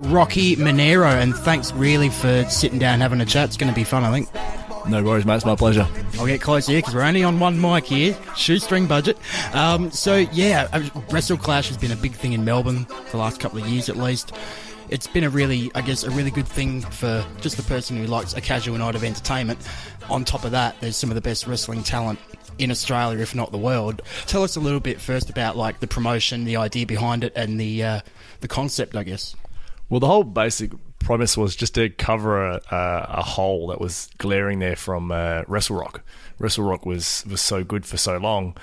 Rocky MENERO, and thanks really for sitting down and having a chat. It's going to be fun, I think. No worries, mate. It's my pleasure. I'll get close here because we're only on one mic here, shoestring budget. Wrestle Clash has been a big thing in Melbourne for the last couple of years at least. It's been a really good thing for just the person who likes a casual night of entertainment. On top of that, there's some of the best wrestling talent in Australia, if not the world. Tell us a little bit first about like the promotion, the idea behind it, and the concept, I guess. Well, the whole basic premise was just to cover a hole that was glaring there from Wrestle Rock. Wrestle Rock was so good for so long.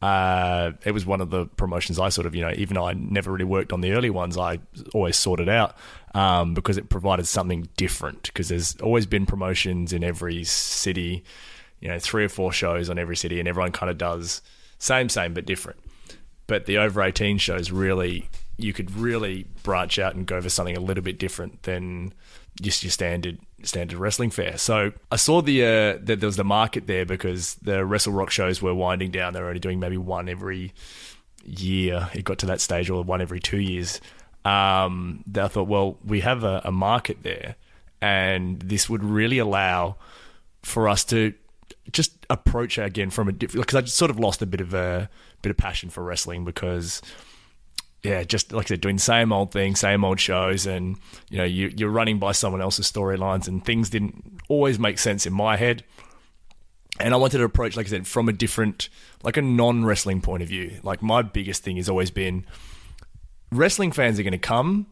It was one of the promotions I sort of, even though I never really worked on the early ones, I always sorted out because it provided something different. Because there's always been promotions in every city, 3 or 4 shows on every city, and everyone kind of does same but different. But the over 18 shows really, you could really branch out and go for something a little bit different than just your standard wrestling fare. So I saw that there was the market there because the Wrestle Rock shows were winding down. They were only doing maybe one every year. It got to that stage, or one every 2 years. That I thought, well, we have a market there, and this would really allow for us to just approach it again from a different. Because I just sort of lost a bit of passion for wrestling because. Yeah, just like I said, doing the same old thing, same old shows, and you're running by someone else's storylines, and things didn't always make sense in my head. And I wanted to approach, like I said, from a different, like a non-wrestling point of view. Like my biggest thing has always been, wrestling fans are going to come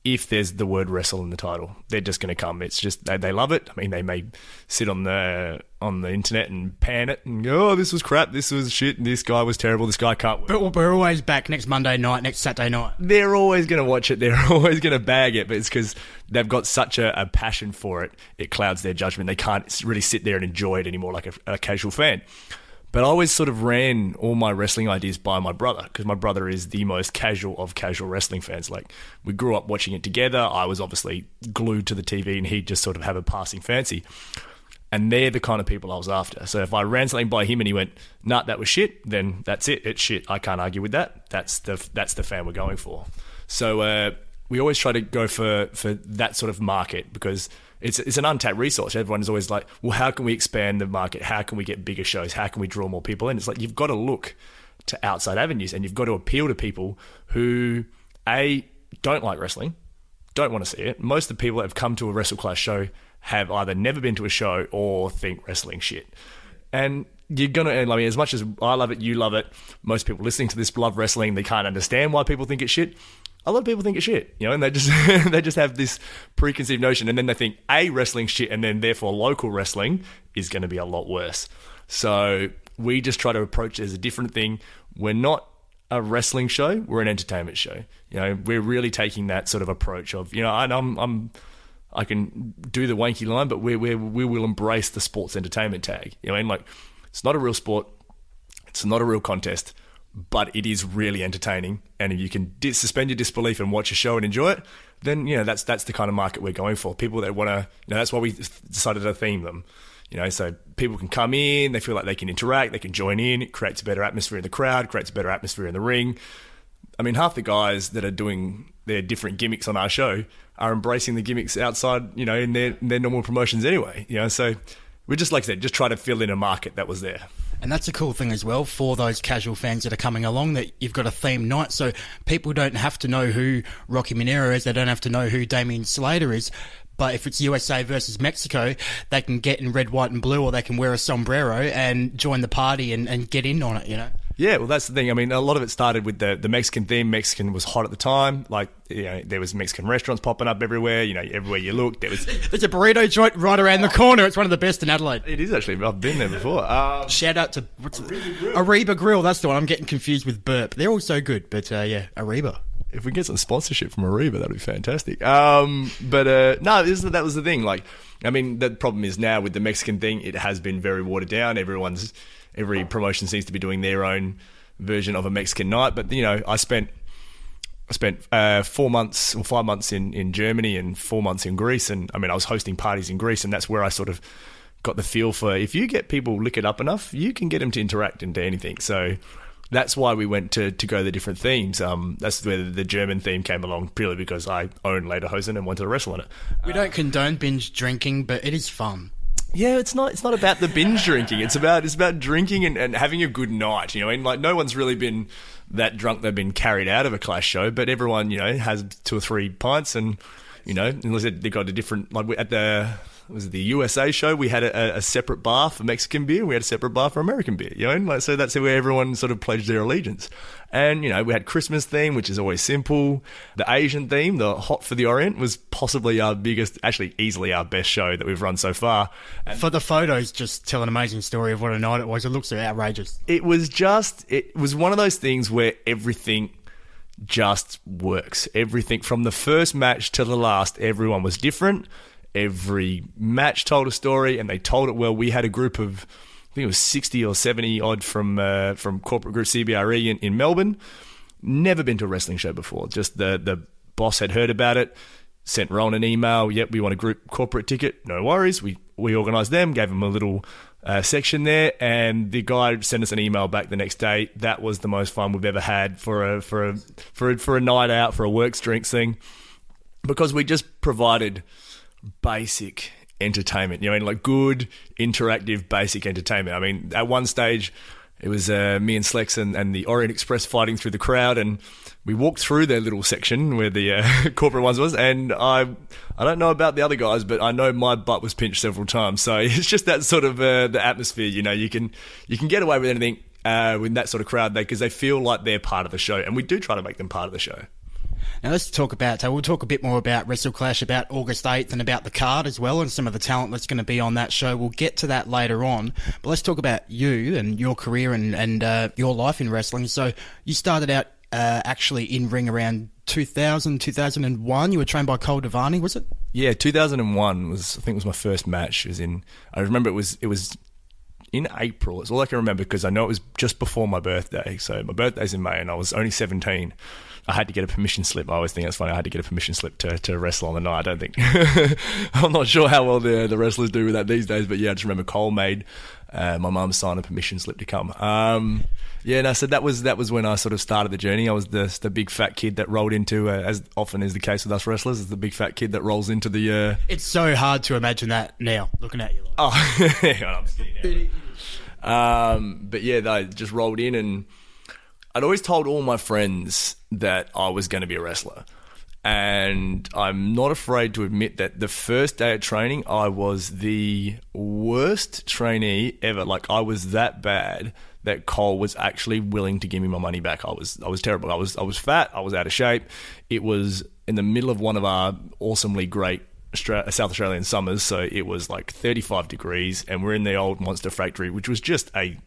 if there's the word wrestle in the title. They're just going to come. It's just they love it. I mean, they may sit on the internet and pan it and go, oh, this was crap, this was shit, and this guy was terrible, this guy can't work. But we're always back next Monday night, next Saturday night. They're always going to watch it. They're always going to bag it, but it's because they've got such a passion for it. It clouds their judgment. They can't really sit there and enjoy it anymore like a casual fan. But I always sort of ran all my wrestling ideas by my brother, because my brother is the most casual of casual wrestling fans. Like, we grew up watching it together. I was obviously glued to the TV, and he'd just sort of have a passing fancy. And they're the kind of people I was after. So if I ran something by him and he went, nah, that was shit, then that's it. It's shit. I can't argue with that. That's the fan we're going for. So we always try to go for that sort of market, because it's an untapped resource. Everyone is always like, well, how can we expand the market? How can we get bigger shows? How can we draw more people in? It's like, you've got to look to outside avenues, and you've got to appeal to people who, A, don't like wrestling, don't want to see it. Most of the people that have come to a Wrestle Clash show have either never been to a show or think wrestling shit. And you're going to, I mean, as much as I love it, you love it, most people listening to this love wrestling, they can't understand why people think it's shit. A lot of people think it's shit, and they just they just have this preconceived notion, and then they think wrestling shit, and then therefore local wrestling is going to be a lot worse. So we just try to approach it as a different thing. We're not a wrestling show; we're an entertainment show. We're really taking that sort of approach of, I can do the wanky line, but we will embrace the sports entertainment tag. It's not a real sport, it's not a real contest, but it is really entertaining. And if you can suspend your disbelief and watch a show and enjoy it, then that's the kind of market we're going for. People that want to, that's why we decided to theme them. So people can come in, they feel like they can interact, they can join in. It creates a better atmosphere in the crowd, creates a better atmosphere in the ring. I mean, half the guys that are doing their different gimmicks on our show are embracing the gimmicks outside, in their normal promotions anyway. So we just, like I said, just try to fill in a market that was there. And that's a cool thing as well for those casual fans that are coming along, that you've got a themed night, so people don't have to know who Rocky MENERO is, they don't have to know who Damien Slater is. But if it's USA versus Mexico, they can get in red, white and blue, or they can wear a sombrero and join the party and get in on it, Yeah, well, that's the thing. I mean, a lot of it started with the Mexican theme. Mexican was hot at the time. Like, there was Mexican restaurants popping up everywhere. Everywhere you looked, there's a burrito joint right around the corner. It's one of the best in Adelaide. It is, actually. I've been there before. Shout out to Ariba Grill. That's the one. I'm getting confused with Burp. They're all so good, but Ariba. If we get some sponsorship from Ariba, that'd be fantastic. No, that was the thing. Like, I mean, the problem is now with the Mexican thing, it has been very watered down. Every promotion seems to be doing their own version of a Mexican night. But I spent 4 months or 5 months in Germany and 4 months in Greece, and I mean, I was hosting parties in Greece, and that's where I sort of got the feel for, if you get people lick it up enough, you can get them to interact into anything. So that's why we went to go the different themes. That's where the German theme came along, purely because I own lederhosen and wanted to wrestle in it. We don't condone binge drinking, but it is fun. Yeah, it's not about the binge drinking. It's about drinking and having a good night. You know, and like no one's really been that drunk they've been carried out of a Clash show, but everyone, you know, has 2 or 3 pints, and you know, unless they got a different, like at the USA show, we had a separate bar for Mexican beer, we had a separate bar for American beer, you know, and like, so that's where everyone sort of pledged their allegiance. And, you know, we had Christmas theme, which is always simple. The Asian theme, the Hot for the Orient, was possibly our biggest, actually easily our best show that we've run so far. And for the photos, just tell an amazing story of what a night it was. It looks outrageous. It was one of those things where everything just works. Everything from the first match to the last, everyone was different. Every match told a story, and they told it well. We had a group of, I think it was 60 or 70 odd from corporate group CBRE in Melbourne. Never been to a wrestling show before. Just the boss had heard about it, sent Ron an email. Yep, we want a group corporate ticket. No worries. We organised them, gave them a little section there, and the guy sent us an email back the next day. That was the most fun we've ever had for a night out, for a works drinks thing, because we just provided basic entertainment, you know, like good, interactive, basic entertainment. I mean, at one stage, it was me and Slex and the Orient Express fighting through the crowd, and we walked through their little section where the corporate ones was, and I don't know about the other guys, but I know my butt was pinched several times. So it's just that sort of the atmosphere, you know, you can get away with anything with that sort of crowd, because they feel like they're part of the show, and we do try to make them part of the show. Now let's talk about, we'll talk a bit more about Wrestle Clash, about August 8th, and about the card as well, and some of the talent that's going to be on that show. We'll get to that later on. But let's talk about you and your career and your life in wrestling. So you started out actually in ring around 2001. You were trained by Cole Devani, was it? Yeah, 2001 was my first match. I remember it was in April. It's all I can remember, because I know it was just before my birthday. So my birthday's in May, and I was only 17. I had to get a permission slip. I always think that's funny. I had to get a permission slip to wrestle on the night. I don't think I'm not sure how well the wrestlers do with that these days, but yeah, I just remember Cole made my mum sign a permission slip to come. So that was when I sort of started the journey. I was the big fat kid that rolled into, as often is the case with us wrestlers, is the big fat kid that rolls into the. It's so hard to imagine that now, looking at you. I'm skinny now. But yeah, they just rolled in, and I'd always told all my friends that I was going to be a wrestler. And I'm not afraid to admit that the first day of training, I was the worst trainee ever. Like, I was that bad that Cole was actually willing to give me my money back. I was terrible. I was fat. I was out of shape. It was in the middle of one of our awesomely great South Australian summers. So it was like 35 degrees, and we're in the old Monster Factory, which was just a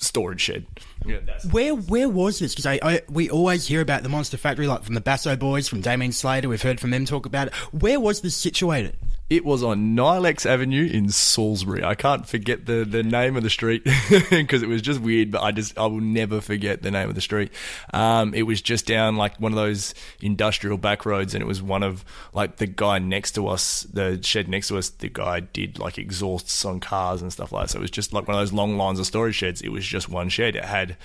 storage shed. Yeah, where was this? Because we always hear about the Monster Factory, like from the Basso Boys, from Damien Slater. We've heard from them talk about it. Where was this situated? It was on Nilex Avenue in Salisbury. I can't forget the name of the street because it was just weird, but I will never forget the name of the street. It was just down like one of those industrial back roads, and it was one of like the guy next to us, the shed next to us, the guy did like exhausts on cars and stuff like that. So it was just like one of those long lines of storage sheds. It was just one shed. It had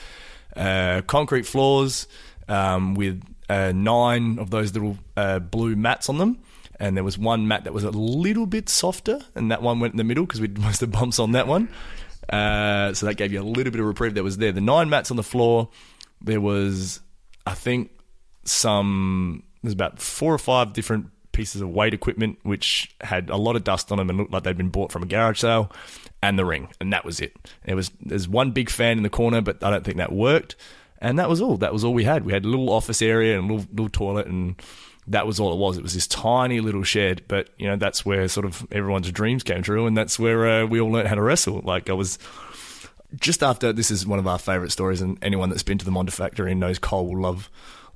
concrete floors with 9 of those little blue mats on them. And there was one mat that was a little bit softer, and that one went in the middle because we did most of the bumps on that one. So that gave you a little bit of reprieve that was there. The 9 mats on the floor, there was, I think, there's about 4 or 5 different pieces of weight equipment, which had a lot of dust on them and looked like they'd been bought from a garage sale, and the ring. And that was it. There's one big fan in the corner, but I don't think that worked. And that was all. That was all we had. We had a little office area and a little toilet, and that was all it was. It was this tiny little shed, but you know, that's where sort of everyone's dreams came true, and that's where we all learned how to wrestle. Like, I was just after, this is one of our favourite stories, and anyone that's been to the Monster Factory and knows Cole will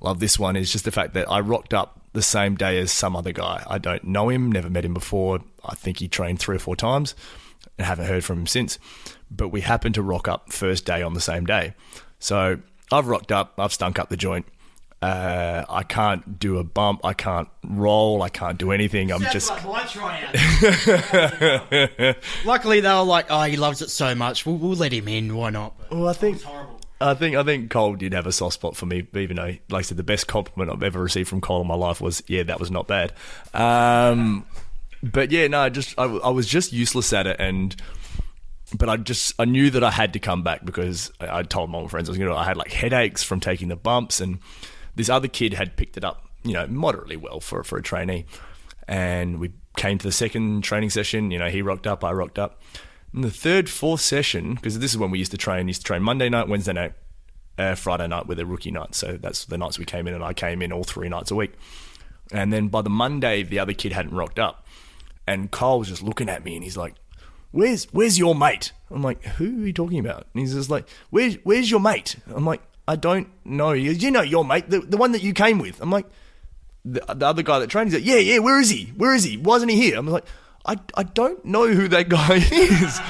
love this one, is just the fact that I rocked up the same day as some other guy. I don't know him, never met him before. I think he trained 3 or 4 times and haven't heard from him since. But we happened to rock up first day on the same day. So I've rocked up, I've stunk up the joint. I can't do a bump. I can't roll. I can't do anything. I'm just like my tryout. Luckily, they were like, "Oh, he loves it so much. We'll let him in. Why not?" But well, I think I think Cole did have a soft spot for me, even though, like I said, the best compliment I've ever received from Cole in my life was, yeah, that was not bad. But yeah, no, I was just useless at it, but I knew that I had to come back because I told my friends I had like headaches from taking the bumps, and this other kid had picked it up, moderately well for a trainee. And we came to the second training session. He rocked up, I rocked up. In the third, fourth session, because this is when we used to train Monday night, Wednesday night, Friday night with a rookie night. So that's the nights we came in, and I came in all 3 nights a week. And then by the Monday, the other kid hadn't rocked up. And Cole was just looking at me, and he's like, Where's your mate? I'm like, who are you talking about? And he's just like, where's your mate? I'm like, I don't know. You know your mate, the one that you came with. I'm like, the other guy that trained, he's like, yeah, where is he? Why isn't he here? I'm like, I don't know who that guy is.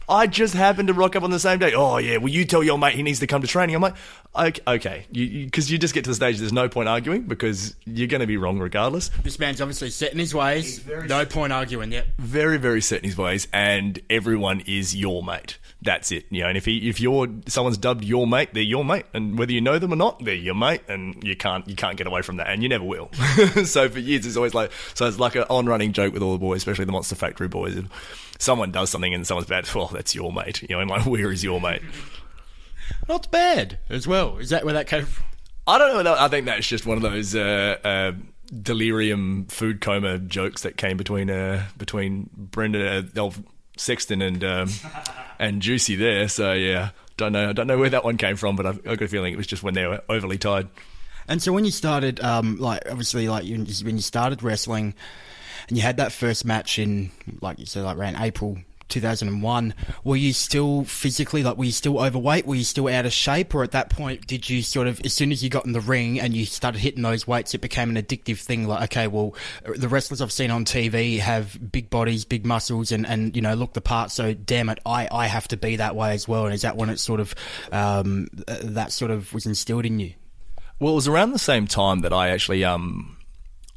I just happened to rock up on the same day. Oh, yeah, well, you tell your mate he needs to come to training. I'm like, okay. Because you just get to the stage, there's no point arguing because you're going to be wrong regardless. This man's obviously set in his ways. No point arguing, yep. Very, very set in his ways, and everyone is your mate. That's it. And if someone's dubbed your mate, they're your mate. And whether you know them or not, they're your mate, and you can't get away from that, and you never will. So for years, it's always it's like an on-running joke with all the boys, especially the Monster Factory boys. If someone does something and someone's bad, that's your mate. And like, where is your mate? Not bad as well. Is that where that came from? I don't know. I think that's just one of those delirium food coma jokes that came between Brendan Sexton and Juicy there. So yeah, don't know where that one came from, but I've got a feeling it was just when they were overly tired. And so when you started, obviously, when you started wrestling, and you had that first match in, like you said, around April 2001, were you still physically, were you still overweight? Were you still out of shape? Or at that point, did you sort of, as soon as you got in the ring and you started hitting those weights, it became an addictive thing? Like, okay, well, the wrestlers I've seen on TV have big bodies, big muscles, and look the part, so damn it, I have to be that way as well. And is that when it sort of, that sort of was instilled in you? Well, it was around the same time that I actually,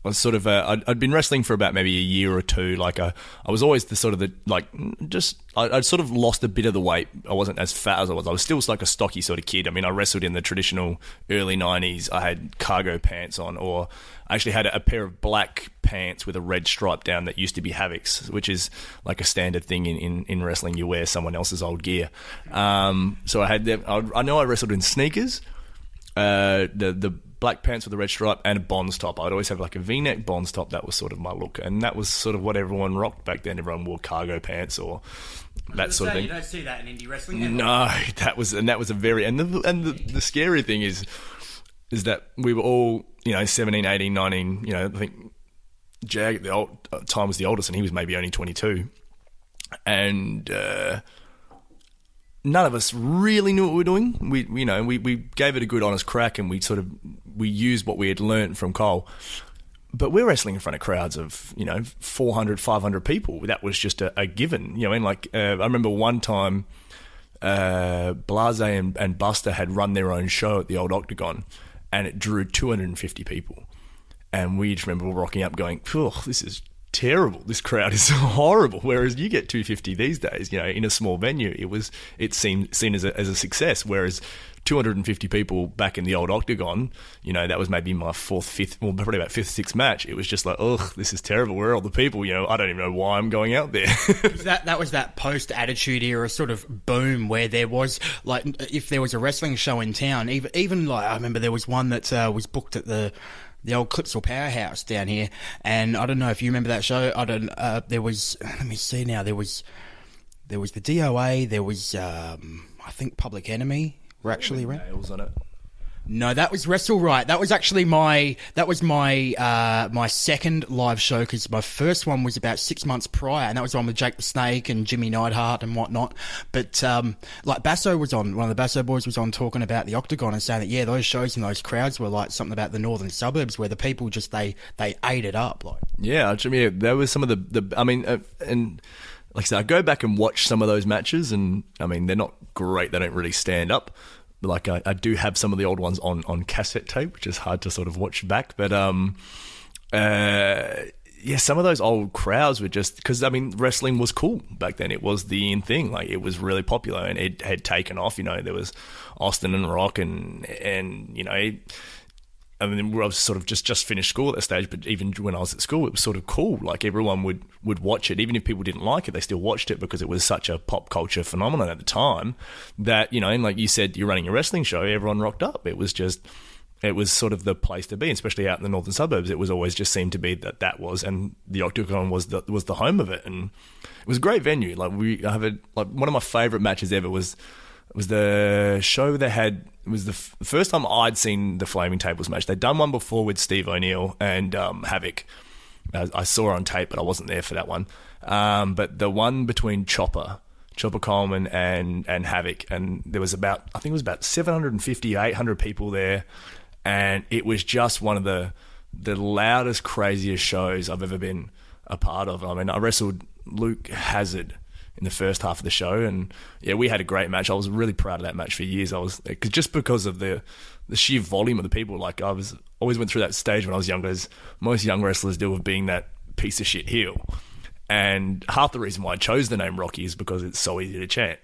was sort of I'd been wrestling for about maybe a year or two. I was always I'd sort of lost a bit of the weight. I wasn't as fat as I was. I was still like a stocky sort of kid. I mean, I wrestled in the traditional early 90s. I had cargo pants on, or I actually had a pair of black pants with a red stripe down that used to be Havoc's, which is like a standard thing in wrestling. You wear someone else's old gear. So I had them. I know I wrestled in sneakers, the black pants with a red stripe, and a Bonds top. I'd always have like a V-neck Bonds top. That was sort of my look, and that was sort of what everyone rocked back then. Everyone wore cargo pants or that sort of thing. You don't see that in indie wrestling. No, that was a very the scary thing is that we were all 17, 18, 19. I think Jag at the old time was the oldest, and he was maybe only 22, and none of us really knew what we were doing. We gave it a good honest crack, and we used what we had learned from Cole. But we're wrestling in front of crowds of 400, 500 people. That was just a given. I remember one time Blase and Buster had run their own show at the old Octagon, and it drew 250 people. And we just remember rocking up going, this is terrible. This crowd is horrible. Whereas you get 250 these days, in a small venue, it seemed seen as a success. Whereas 250 people back in the old Octagon, that was maybe my probably about fifth, sixth match. It was just like, this is terrible. Where are all the people? I don't even know why I'm going out there. that was that post-Attitude Era sort of boom where there was, if there was a wrestling show in town, even I remember there was one that was booked at the old Clipsal Powerhouse down here, and I don't know if you remember that show. There was, let me see now, there was the DOA, there was I think Public Enemy were actually around. Nails on it. No, that was Wrestle Right. That was actually my second live show, because my first one was about 6 months prior, and that was the one with Jake the Snake and Jimmy Neidhart and whatnot. But Basso was on, one of the Basso boys was on talking about the Octagon and saying that those shows and those crowds were like something about the northern suburbs where the people just they ate it up. There was some of and like I said, I go back and watch some of those matches, and I mean they're not great. They don't really stand up. I do have some of the old ones on cassette tape, which is hard to sort of watch back. But yeah, some of those old crowds were just, because I mean, wrestling was cool back then. It was the in thing. Like, it was really popular and it had taken off. You know, there was Austin and Rock and you know, I mean, I was sort of just finished school at that stage, but even when I was at school, it was sort of cool. Like, everyone would watch it. Even if people didn't like it, they still watched it because it was such a pop culture phenomenon at the time that, you know, and like you said, you're running a wrestling show, everyone rocked up. It was sort of the place to be, especially out in the northern suburbs. It was always just seemed to be that was, and the Octagon was the home of it, and it was a great venue. Like, one of my favourite matches ever was the show they had. It was the first time I'd seen the Flaming Tables match. They'd done one before with Steve O'Neill and Havoc. I saw on tape, but I wasn't there for that one. But the one between Chopper Coleman and Havoc, and there was about 750, 800 people there, and it was just one of the loudest, craziest shows I've ever been a part of. I mean, I wrestled Luke Hazard in the first half of the show, and yeah, we had a great match. I was really proud of that match for years. Just because of the sheer volume of the people. Like, I always went through that stage when I was younger, as most young wrestlers do, of being that piece of shit heel. And half the reason why I chose the name Rocky is because it's so easy to chant.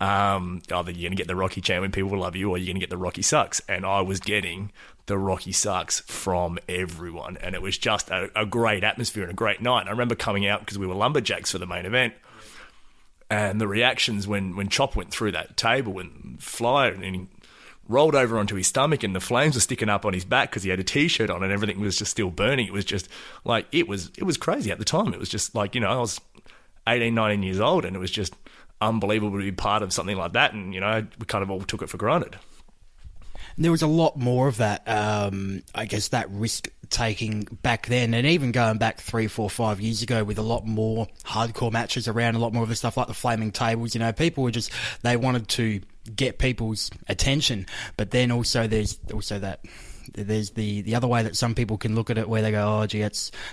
Either you're going to get the Rocky chant when people love you, or you're going to get the Rocky sucks. And I was getting the Rocky sucks from everyone. And it was just a great atmosphere and a great night. And I remember coming out because we were lumberjacks for the main event. And the reactions when Chop went through that table and fly, and he rolled over onto his stomach and the flames were sticking up on his back because he had a T-shirt on and everything was just still burning. It was just like, it was crazy at the time. It was just like, you know, I was 18, 19 years old, and it was just unbelievable to be part of something like that. And, you know, we kind of all took it for granted. There was a lot more of that, I guess, that risk-taking back then, and even going back 3, 4, 5 years ago with a lot more hardcore matches around, a lot more of the stuff like the Flaming Tables. You know, people were just, they wanted to get people's attention, but then also there's the other way that some people can look at it where they go, oh, gee,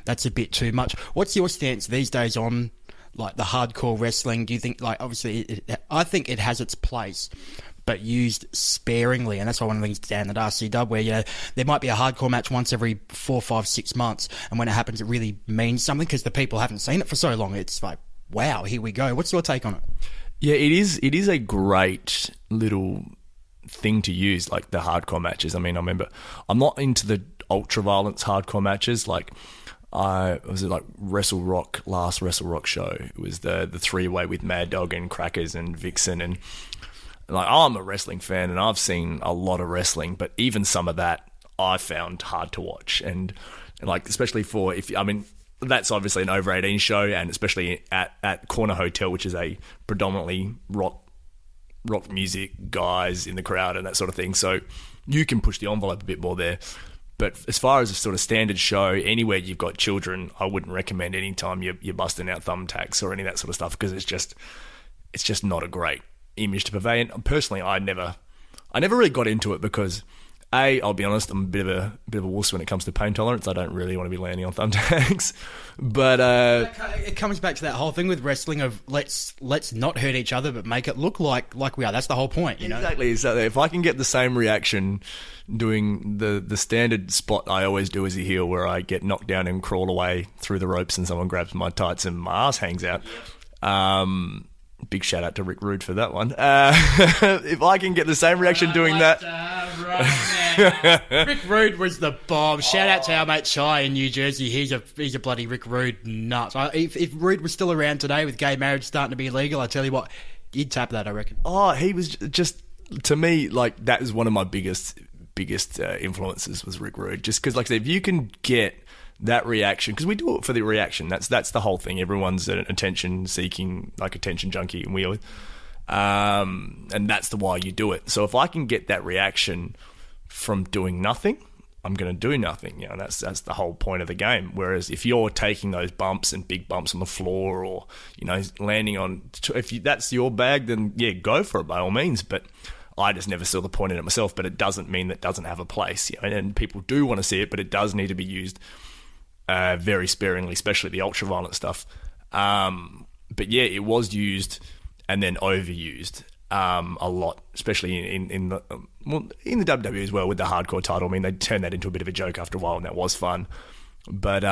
that's a bit too much. What's your stance these days on, like, the hardcore wrestling? Do you think, like, obviously, I think it has its place, but used sparingly, and that's why one of the things down at RC Dub, where, you know, there might be a hardcore match once every 4, 5, 6 months, and when it happens, it really means something because the people haven't seen it for so long. It's like, wow, here we go. What's your take on it? Yeah, it is a great little thing to use, like the hardcore matches. I mean, I remember, I'm not into the ultra violence hardcore matches. Like, was it like last Wrestle Rock show? It was the 3-way with Mad Dog and Crackers and Vixen, and like, I'm a wrestling fan and I've seen a lot of wrestling, but even some of that I found hard to watch. And like, especially that's obviously an over 18 show, and especially at Corner Hotel, which is a predominantly rock music guys in the crowd and that sort of thing. So you can push the envelope a bit more there. But as far as a sort of standard show, anywhere you've got children, I wouldn't recommend any time you're busting out thumbtacks or any of that sort of stuff, because it's just not a great image to purvey. And personally, I never really got into it because, I'll be honest, I'm a bit of a wuss when it comes to pain tolerance. I don't really want to be landing on thumbtacks. But it comes back to that whole thing with wrestling of let's not hurt each other, but make it look like we are. That's the whole point, you know. Exactly. So if I can get the same reaction doing the standard spot I always do as a heel, where I get knocked down and crawl away through the ropes and someone grabs my tights and my ass hangs out. Big shout out to Rick Rude for that one. If I can get the same reaction doing that. Rick Rude was the bomb. Shout out to our mate Chai in New Jersey. He's a bloody Rick Rude nuts. If Rude was still around today with gay marriage starting to be illegal, I tell you what, you'd tap that, I reckon. Oh, he was just, to me, like, that is one of my biggest influences was Rick Rude. Just because, like I said, if you can get that reaction, because we do it for the reaction. That's the whole thing. Everyone's an attention-seeking, like, attention junkie, and that's the why you do it. So if I can get that reaction from doing nothing, I'm going to do nothing. You know, that's the whole point of the game. Whereas if you're taking those bumps and big bumps on the floor, or, you know, landing on, that's your bag, then yeah, go for it by all means. But I just never saw the point in it myself. But it doesn't mean that it doesn't have a place. You know, and people do want to see it, but it does need to be used very sparingly, especially the ultra-violent stuff. But yeah, it was used and then overused a lot, especially in the WWE as well with the hardcore title. I mean, they turned that into a bit of a joke after a while, and that was fun. But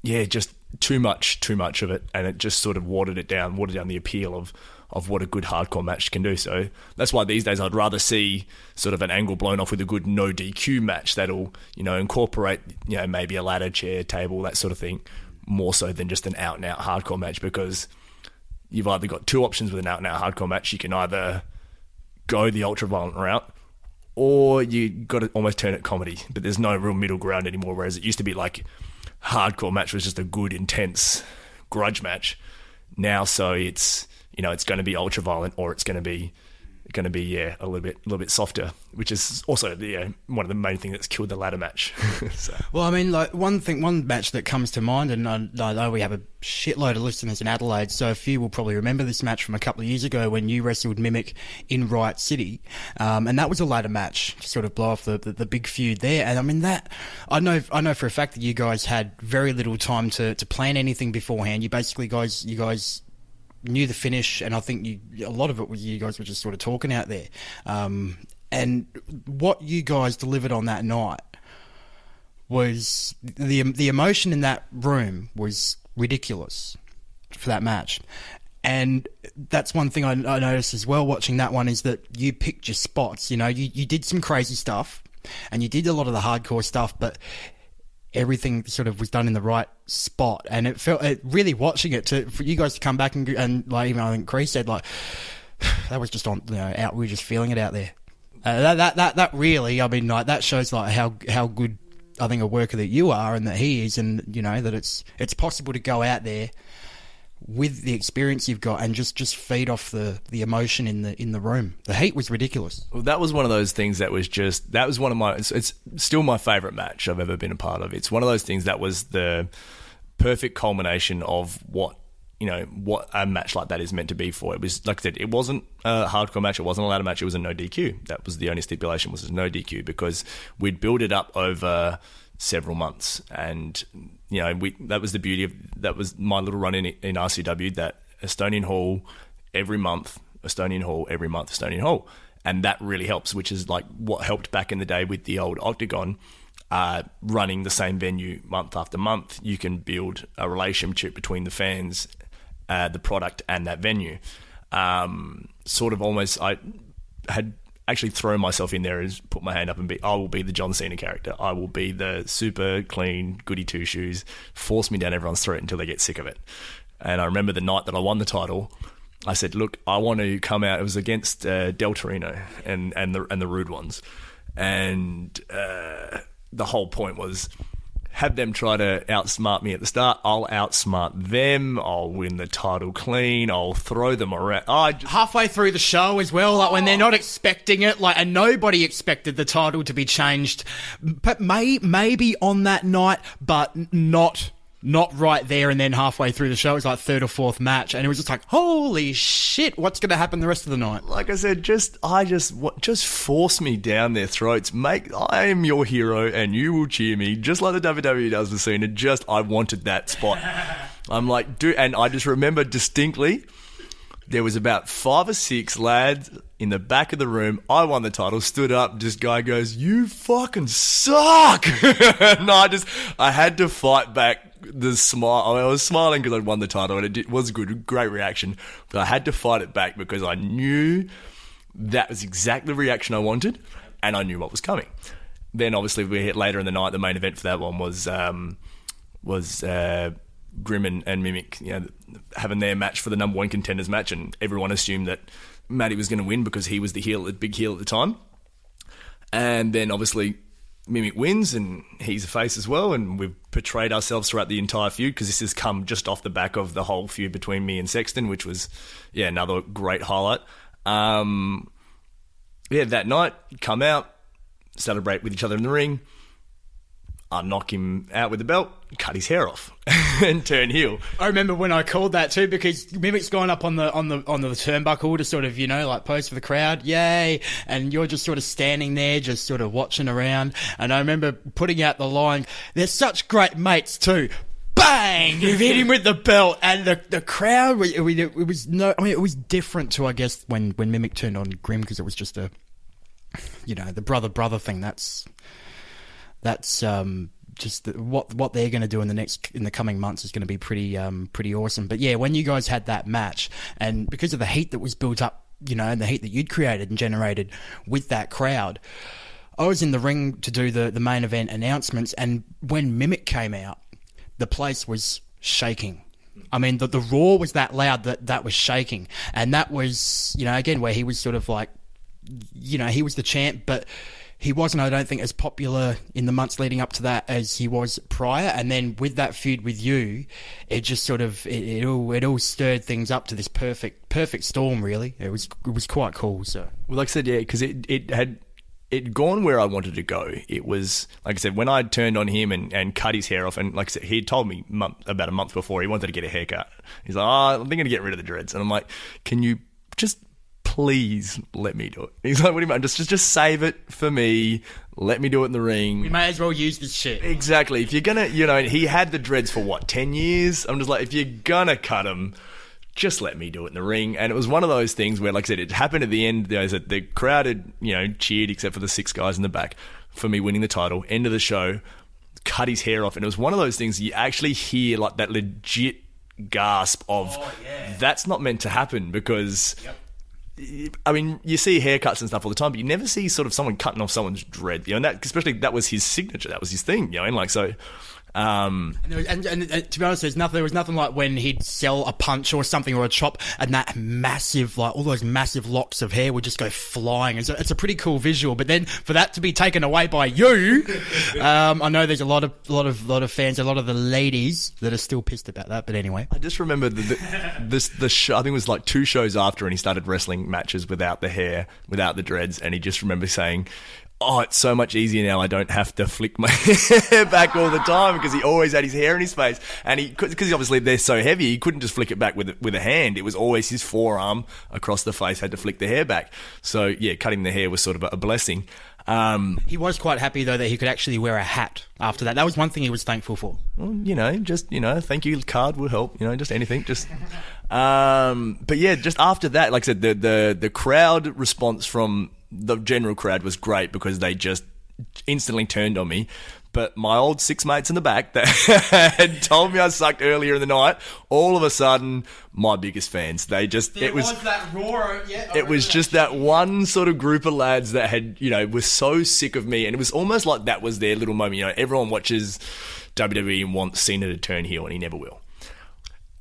just too much of it, and it just sort of watered down the appeal of what a good hardcore match can do. So that's why these days I'd rather see sort of an angle blown off with a good no DQ match that'll, incorporate, maybe a ladder, chair, table, that sort of thing, more so than just an out-and-out hardcore match, because you've either got two options with an out-and-out hardcore match. You can either go the ultra-violent route, or you got to almost turn it comedy, but there's no real middle ground anymore, whereas it used to be like hardcore match was just a good, intense grudge match. Now, so it's going to be ultra violent, or it's going to be a little bit softer, which is also one of the main things that's killed the ladder match. So. Well, I mean, like one match that comes to mind, and I know we have a shitload of listeners in Adelaide, so a few will probably remember this match from a couple of years ago when you wrestled Mimic in Riot City, and that was a ladder match to sort of blow off the big feud there. And I mean, that I know for a fact that you guys had very little time to plan anything beforehand. You guys knew the finish, and I think a lot of it was you guys were just sort of talking out there. And what you guys delivered on that night was the emotion in that room was ridiculous for that match. And that's one thing I noticed as well watching that one, is that you picked your spots. You did some crazy stuff, and you did a lot of the hardcore stuff, but everything sort of was done in the right spot, and it felt really watching it for you guys to come back and like, even I think Chris said, like, that was just on out. We were just feeling it out there. That really, I mean, like, that shows like how good I think a worker that you are and that he is, and that it's possible to go out there with the experience you've got and just feed off the emotion in the room. The heat was ridiculous. Well, that was one of those things that was one of my, it's still my favourite match I've ever been a part of. It's one of those things that was the perfect culmination of what a match like that is meant to be for. It was, like I said, it wasn't a hardcore match, it wasn't a ladder match, it was a no DQ. That was the only stipulation, was a no DQ, because we'd built it up over several months, and that was the beauty of that. Was my little run in RCW, that Estonian Hall every month, Estonian Hall every month, Estonian Hall, and that really helps, which is like what helped back in the day with the old Octagon. Running the same venue month after month, you can build a relationship between the fans, the product, and that venue. Sort of almost, I had actually throw myself in there and put my hand up and I will be the John Cena character. I will be the super clean goody two shoes, force me down everyone's throat until they get sick of it. And I remember the night that I won the title, I said, look, I want to come out. It was against Del Torino and the Rude Ones. And the whole point was, have them try to outsmart me at the start. I'll outsmart them. I'll win the title clean. I'll throw them around. Halfway through the show as well, like when they're not expecting it, like, and nobody expected the title to be changed, but maybe on that night, but not right there. And then halfway through the show, it was like third or fourth match, and it was just like, holy shit, what's going to happen the rest of the night? Like I said, just force me down their throats. I am your hero, and you will cheer me, just like the WWE does with Cena. I wanted that spot. I'm like, and I just remember distinctly, there was about 5 or 6 lads in the back of the room. I won the title, stood up, this guy goes, you fucking suck. And I had to fight back the smile. I was smiling because I'd won the title, and it was good, great reaction, but I had to fight it back because I knew that was exactly the reaction I wanted, and I knew what was coming. Then obviously we hit later in the night, the main event for that one was Grim and Mimic, having their match for the number 1 contenders match, and everyone assumed that Matty was going to win because he was the big heel at the time. And then obviously Mimic wins, and he's a face as well, and we've portrayed ourselves throughout the entire feud, because this has come just off the back of the whole feud between me and Sexton, which was another great highlight. That night, come out, celebrate with each other in the ring. I knock him out with the belt, cut his hair off, and turn heel. I remember when I called that too, because Mimic's gone up on the turnbuckle to sort of, like pose for the crowd, yay, and you're just sort of standing there, just sort of watching around. And I remember putting out the line, "They're such great mates too." Bang! You hit him with the belt, and the crowd. It was different to, I guess, when Mimic turned on Grim, because it was just the brother thing. That's what they're going to do in the coming months is going to be pretty awesome. But yeah, when you guys had that match, and because of the heat that was built up, and the heat that you'd created and generated with that crowd, I was in the ring to do the main event announcements, and when Mimic came out, the place was shaking. I mean, the roar was that loud that was shaking, and that was, again, where he was sort of like, he was the champ, but he wasn't, I don't think, as popular in the months leading up to that as he was prior. And then with that feud with you, it just sort of it all stirred things up to this perfect storm. Really, it was quite cool. So, well, like I said, yeah, because it had gone where I wanted to go. It was, like I said, when I turned on him and cut his hair off, and like I said, he had told me about a month before he wanted to get a haircut. He's like, I'm thinking to get rid of the dreads, and I'm like, can you just please let me do it? He's like, what do you mean? Just save it for me. Let me do it in the ring. We may as well use this shit. Exactly. If you're gonna, he had the dreads for what, 10 years? I'm just like, if you're gonna cut them, just let me do it in the ring. And it was one of those things where, like I said, it happened at the end. The crowd had, cheered, except for the 6 guys in the back, for me winning the title. End of the show, cut his hair off. And it was one of those things you actually hear like that legit gasp of, that's not meant to happen, because... Yep. I mean, you see haircuts and stuff all the time, but you never see sort of someone cutting off someone's dread, and that, especially, that was his signature, that was his thing, and like, so... And to be honest, there was nothing like when he'd sell a punch or something or a chop, and that massive, like all those massive locks of hair would just go flying. It's a pretty cool visual. But then for that to be taken away by you, I know there's a lot of fans, a lot of the ladies that are still pissed about that. But anyway, I just remember the show. I think it was like 2 shows after, and he started wrestling matches without the hair, without the dreads, and he just remember saying, oh, it's so much easier now. I don't have to flick my hair back all the time, because he always had his hair in his face, and because obviously they're so heavy, he couldn't just flick it back with a hand. It was always his forearm across the face had to flick the hair back. So yeah, cutting the hair was sort of a blessing. He was quite happy though that he could actually wear a hat after that. That was one thing he was thankful for. Well, just thank you card would help. Just anything. Just. But yeah, just after that, like I said, the crowd response from the general crowd was great, because they just instantly turned on me. But my old 6 mates in the back that had told me I sucked earlier in the night, all of a sudden, my biggest fans. It was that roar. Yeah, it was just that one sort of group of lads that had, was so sick of me, and it was almost like that was their little moment. Everyone watches WWE and wants Cena to turn heel, and he never will.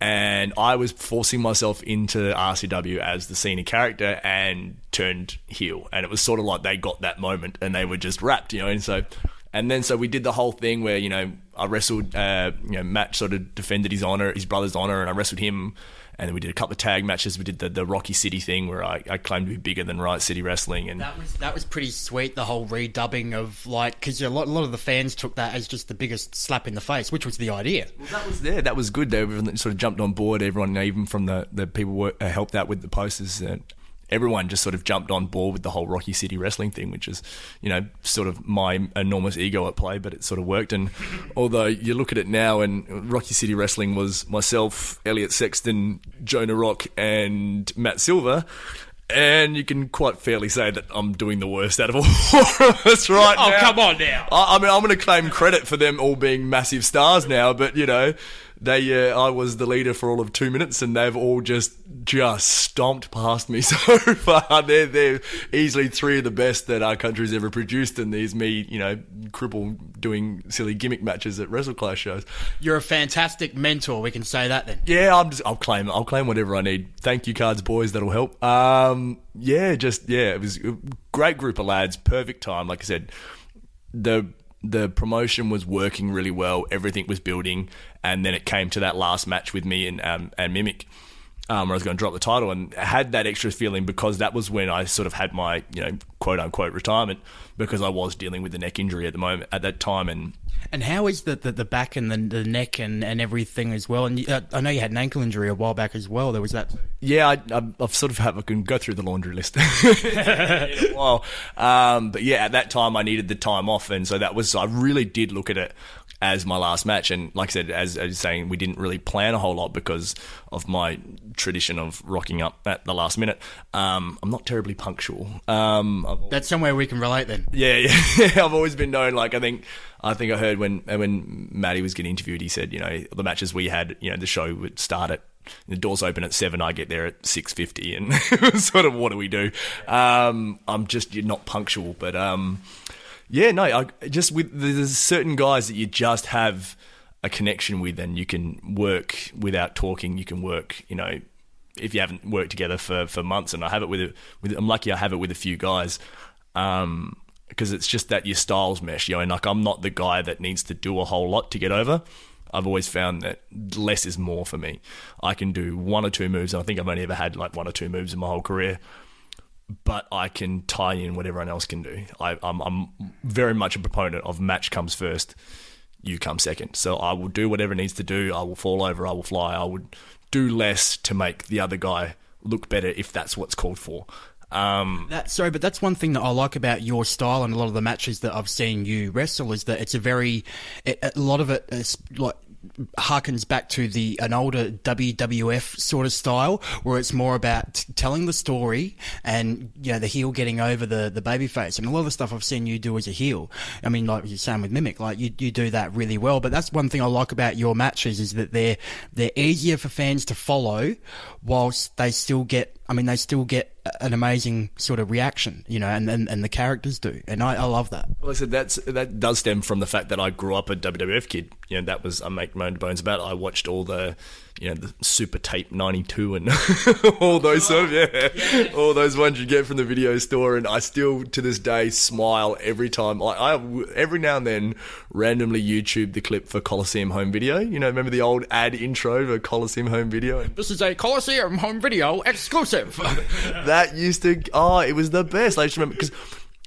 And I was forcing myself into RCW as the Cena character and turned heel. And it was sort of like they got that moment and they were just wrapped, And then so we did the whole thing where, I wrestled, Matt sort of defended his brother's honor, and I wrestled him. And then we did a couple of tag matches. We did the Rocky City thing where I claimed to be bigger than Riot City Wrestling, and that was pretty sweet. The whole redubbing of because a lot of the fans took that as just the biggest slap in the face, which was the idea. Well, that was good. Everyone sort of jumped on board. Everyone, even from the people who helped out with the posters. Everyone just sort of jumped on board with the whole Rocky City Wrestling thing, which is, sort of my enormous ego at play, but it sort of worked. And although you look at it now, and Rocky City Wrestling was myself, Elliot Sexton, Jonah Rock, and Matt Silver, and you can quite fairly say that I'm doing the worst out of all of us right now. Oh, come on now. I mean, I'm going to claim credit for them all being massive stars now, but, I was the leader for all of 2 minutes, and they've all just stomped past me so far. They're easily 3 of the best that our country's ever produced, and there's me, cripple doing silly gimmick matches at WrestleClass shows. You're a fantastic mentor. We can say that then. Yeah, I'll claim whatever I need. Thank you, cards boys. That'll help. It was a great group of lads. Perfect time. Like I said, the promotion was working really well. Everything was building. And then it came to that last match with me and Mimic, where I was going to drop the title, and had that extra feeling because that was when I sort of had my, quote unquote retirement, because I was dealing with the neck injury at that time. And how is the back and the neck and everything as well? And I know you had an ankle injury a while back as well. There was that. Yeah, I've sort of I can go through the laundry list in a while. But yeah, at that time I needed the time off, and so I really did look at it as my last match. And like I said, as I was saying, we didn't really plan a whole lot because of my tradition of rocking up at the last minute. I'm not terribly punctual. That's somewhere we can relate then. Yeah. I've always been known, like, I think I heard when Matty was getting interviewed, he said, you know, the matches we had, you know, the show would start at, the doors open at 7, I get there at 6:50, and sort of, what do we do? I'm just, you're not punctual, but there's certain guys that you just have a connection with, and you can work without talking. You can work, you know, if you haven't worked together for months, and I have it I'm lucky I have it with a few guys, because it's just that your styles mesh, you know, and like, I'm not the guy that needs to do a whole lot to get over. I've always found that less is more for me. I can do 1 or 2 moves, and I think I've only ever had like 1 or 2 moves in my whole career, but I can tie in what everyone else can do. I'm very much a proponent of match comes first, you come second. So I will do whatever it needs to do. I will fall over, I will fly. I would do less to make the other guy look better if that's what's called for. But that's one thing that I like about your style and a lot of the matches that I've seen you wrestle, is that it's a lot of it is like harkens back to an older WWF sort of style, where it's more about telling the story and, you know, the heel getting over the babyface. And a lot of the stuff I've seen you do as a heel, I mean, like you're saying with Mimic, like you do that really well. But that's one thing I like about your matches, is that they're easier for fans to follow, whilst they still get an amazing sort of reaction, you know, and the characters do, and I love that. Well, I said that does stem from the fact that I grew up a WWF kid. You know, that was, I make my own bones about it. I watched all the, you know, the Super Tape 92 and all those sort of, all those ones you get from the video store, and I still to this day smile every time. I every now and then randomly YouTube the clip for Coliseum Home Video. You know, remember the old ad intro for Coliseum Home Video? This is a Coliseum Home Video exclusive. That used to, it was the best. I just remember, because,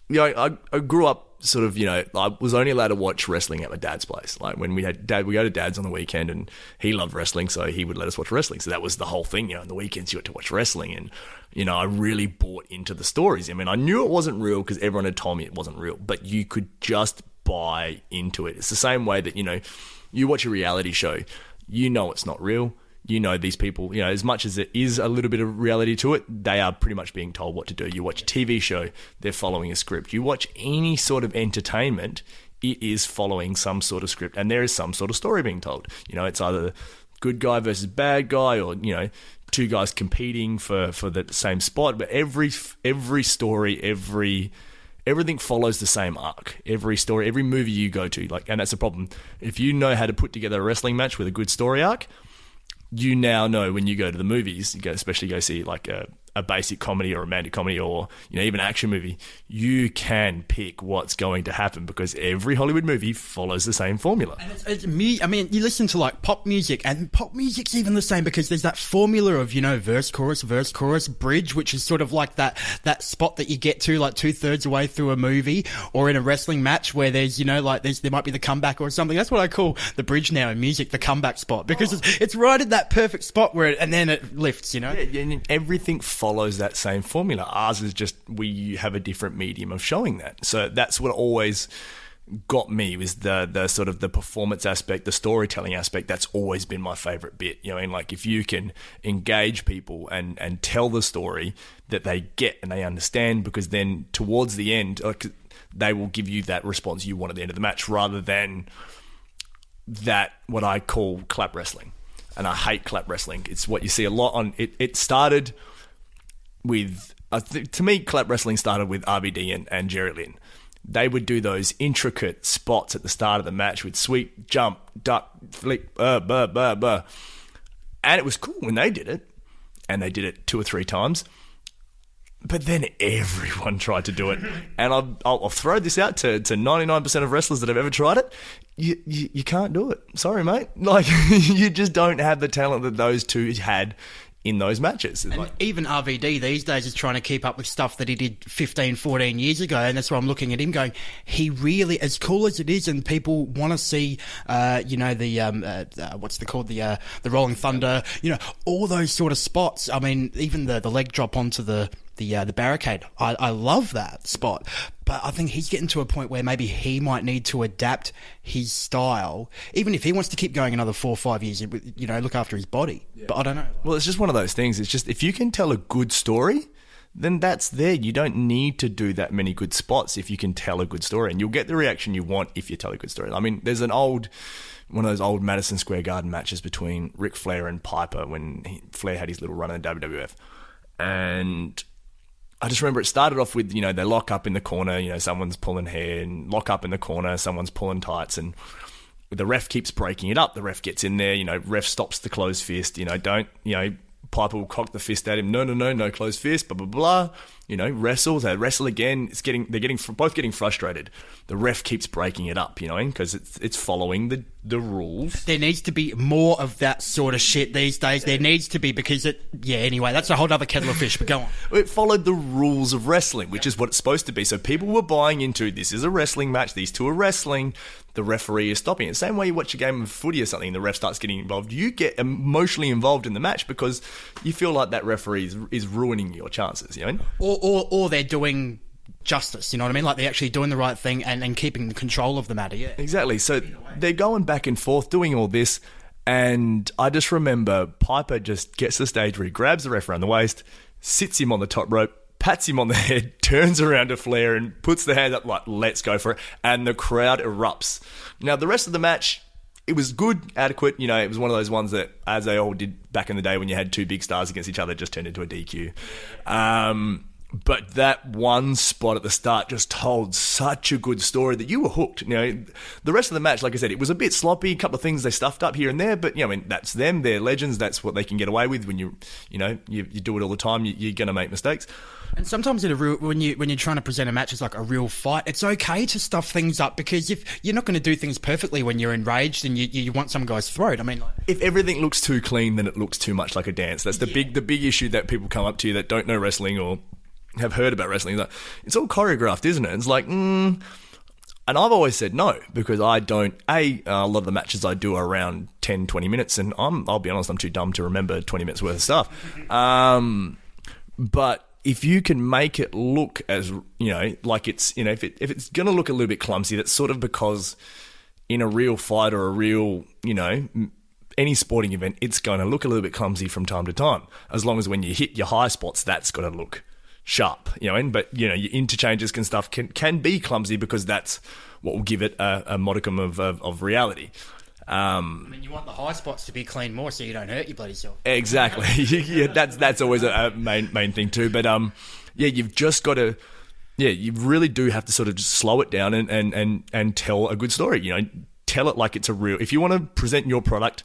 you know, I grew up sort of, you know, I was only allowed to watch wrestling at my dad's place. Like, when we go to dad's on the weekend, and he loved wrestling, so he would let us watch wrestling. So that was the whole thing, you know, on the weekends you got to watch wrestling. And, you know, I really bought into the stories. I mean, I knew it wasn't real because everyone had told me it wasn't real, but you could just buy into it. It's the same way that, you know, you watch a reality show, you know it's not real. You know, these people, you know, as much as there is a little bit of reality to it, they are pretty much being told what to do. You watch a TV show, they're following a script. You watch any sort of entertainment, it is following some sort of script, and there is some sort of story being told. You know, it's either good guy versus bad guy, or, you know, 2 guys competing for the same spot. But every story, everything follows the same arc. Every story, every movie you go to, like, and that's the problem. If you know how to put together a wrestling match with a good story arc, you now know when you go to the movies, especially go see like a basic comedy or romantic comedy, or, you know, even an action movie, you can pick what's going to happen because every Hollywood movie follows the same formula. And it's me. I mean, you listen to like pop music, and pop music's even the same, because there's that formula of, you know, verse, chorus, bridge, which is sort of like that spot that you get to like 2/3 away through a movie, or in a wrestling match where there's, you know, like there might be the comeback or something. That's what I call the bridge now in music, the comeback spot, because it's right at that perfect spot where and then it lifts, you know. Yeah, and everything follows that same formula. Ours is just, we have a different medium of showing that. So that's what always got me, was the sort of the performance aspect, the storytelling aspect. That's always been my favorite bit. You know, and like, if you can engage people and tell the story that they get and they understand, because then towards the end, they will give you that response you want at the end of the match, rather than that, what I call clap wrestling. And I hate clap wrestling. It's what you see a lot on it started with, to me, clap wrestling started with RVD and Jerry Lynn. They would do those intricate spots at the start of the match with sweep, jump, duck, flick, and it was cool when they did it, and they did it 2 or 3 times. But then everyone tried to do it, and I'll throw this out to 99% of wrestlers that have ever tried it. You can't do it. Sorry, mate. Like, you just don't have the talent that those two had in those matches. And like, even RVD these days is trying to keep up with stuff that he did 15, 14 years ago, and that's why I'm looking at him going, he really, as cool as it is, and people want to see, you know, the what's it called, the Rolling Thunder, you know, all those sort of spots. I mean, even the leg drop onto the the barricade. I love that spot, but I think he's getting to a point where maybe he might need to adapt his style, even if he wants to keep going another 4 or 5 years. Look after his body. Yeah. But I don't know. Well, it's just one of those things. It's just if you can tell a good story, then that's there. You don't need to do that many good spots if you can tell a good story, and you'll get the reaction you want if you tell a good story. I mean, there's one of those old Madison Square Garden matches between Ric Flair and Piper when Flair had his little run in the WWF, and I just remember it started off with, they lock up in the corner, someone's pulling hair, and lock up in the corner, someone's pulling tights, and the ref keeps breaking it up. The ref gets in there, ref stops the closed fist, Piper will cock the fist at him. No closed fist, blah, blah, blah. Wrestle. They wrestle again. They're both getting frustrated. The ref keeps breaking it up, because it's following the rules. There needs to be more of that sort of shit these days. There needs to be, because anyway, that's a whole other kettle of fish, but go on. It followed the rules of wrestling, which is what it's supposed to be. So people were buying into, this is a wrestling match, these two are wrestling, the referee is stopping it. Same way you watch a game of footy or something, the ref starts getting involved, you get emotionally involved in the match because you feel like that referee is ruining your chances, Or they're doing justice, you know what I mean? Like they're actually doing the right thing and keeping control of the matter, yeah. Exactly. So they're going back and forth, doing all this, and I just remember Piper just gets to the stage where he grabs the ref around the waist, sits him on the top rope, pats him on the head, turns around to Flair and puts the hand up like, let's go for it, and the crowd erupts. Now, the rest of the match, it was good, adequate. It was one of those ones that, as they all did back in the day when you had two big stars against each other, just turned into a DQ. But that one spot at the start just told such a good story that you were hooked. The rest of the match, like I said, it was a bit sloppy, a couple of things they stuffed up here and there, but that's them, they're legends, that's what they can get away with when you do it all the time, you're going to make mistakes. And sometimes when you're trying to present a match as like a real fight, it's okay to stuff things up, because if you're not going to do things perfectly when you're enraged and you want some guy's throat. I mean, if everything looks too clean, then it looks too much like a dance. That's the big issue that people come up to you that don't know wrestling or have heard about wrestling. It's all choreographed, isn't it? It's like, and I've always said no, because I don't, a lot of the matches I do are around 10, 20 minutes, and I'll be honest, I'm too dumb to remember 20 minutes worth of stuff. But if you can make it look as, like it's, if it's going to look a little bit clumsy, that's sort of because in a real fight or a real, any sporting event, it's going to look a little bit clumsy from time to time. As long as when you hit your high spots, that's got to look sharp, but your interchanges and stuff can be clumsy, because that's what will give it a modicum of reality. I mean, you want the high spots to be clean more so you don't hurt your bloody self. Exactly. Yeah, that's always a main thing too. But you've just got to, you really do have to sort of just slow it down and tell a good story. Tell it like it's a real. If you want to present your product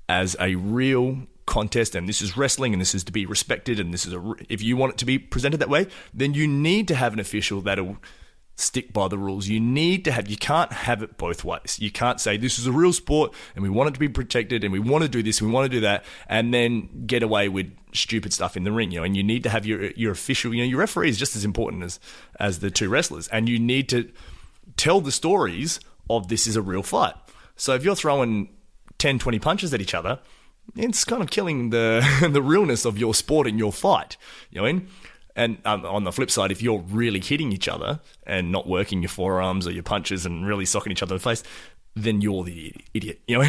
as a real contest, and this is wrestling, and this is to be respected, and this is if you want it to be presented that way, then you need to have an official that'll stick by the rules. You can't have it both ways. You can't say this is a real sport and we want it to be protected and we want to do this, we want to do that, and then get away with stupid stuff in the ring, and you need to have your official, your referee is just as important as the two wrestlers, and you need to tell the stories of this is a real fight. So if you're throwing 10, 20 punches at each other, it's kind of killing the realness of your sport and your fight, And on the flip side, if you're really hitting each other and not working your forearms or your punches and really socking each other in the face, then you're the idiot. You're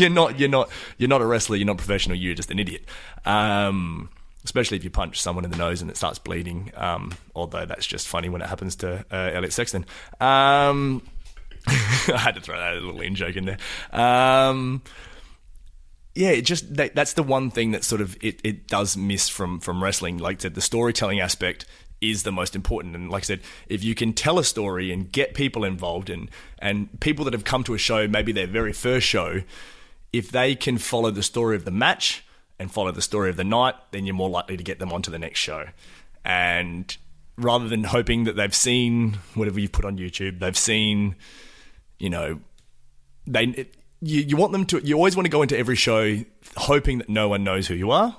not a wrestler. You're not professional. You're just an idiot. Especially if you punch someone in the nose and it starts bleeding. Although that's just funny when it happens to Elliot Sexton. I had to throw that little in joke in there. That's the one thing that sort of it does miss from wrestling. Like I said, the storytelling aspect is the most important. And like I said, if you can tell a story and get people involved and people that have come to a show, maybe their very first show, if they can follow the story of the match and follow the story of the night, then you're more likely to get them onto the next show. And rather than hoping that they've seen whatever you've put on YouTube, they've seen, you want them to. You always want to go into every show hoping that no one knows who you are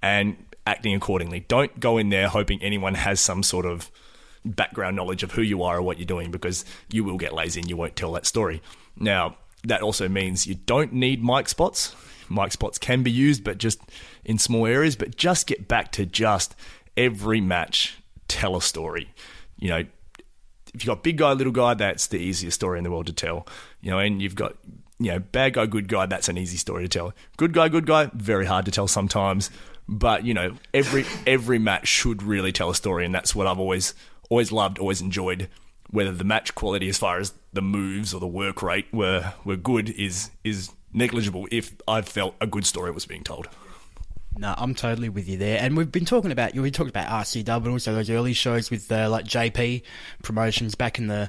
and acting accordingly. Don't go in there hoping anyone has some sort of background knowledge of who you are or what you're doing, because you will get lazy and you won't tell that story. Now, that also means you don't need mic spots. Mic spots can be used, but just in small areas. But just get back to just every match tell a story. You know, if you've got big guy, little guy, that's the easiest story in the world to tell. You know, and you've got, you know, bad guy, good guy, that's an easy story to tell. Good guy, very hard to tell sometimes. But, you know, every match should really tell a story, and that's what I've always loved, always enjoyed. Whether the match quality as far as the moves or the work rate were good is negligible if I felt a good story was being told. No, I'm totally with you there. And we talked about RCW, but also those early shows with like JP promotions back in the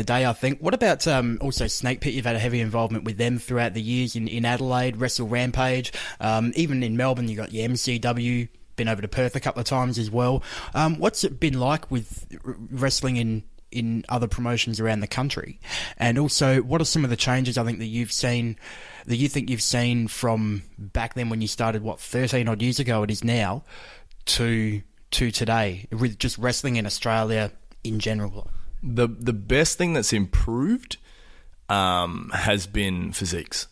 day, I think. What about also Snake Pit? You've had a heavy involvement with them throughout the years in Adelaide, Wrestle Rampage. Even in Melbourne, you got your MCW, been over to Perth a couple of times as well. What's it been like with wrestling in other promotions around the country? And also, what are some of the changes I think that you think you've seen from back then when you started, 13 odd years ago it is now, to today, with just wrestling in Australia in general? The best thing that's improved has been physiques.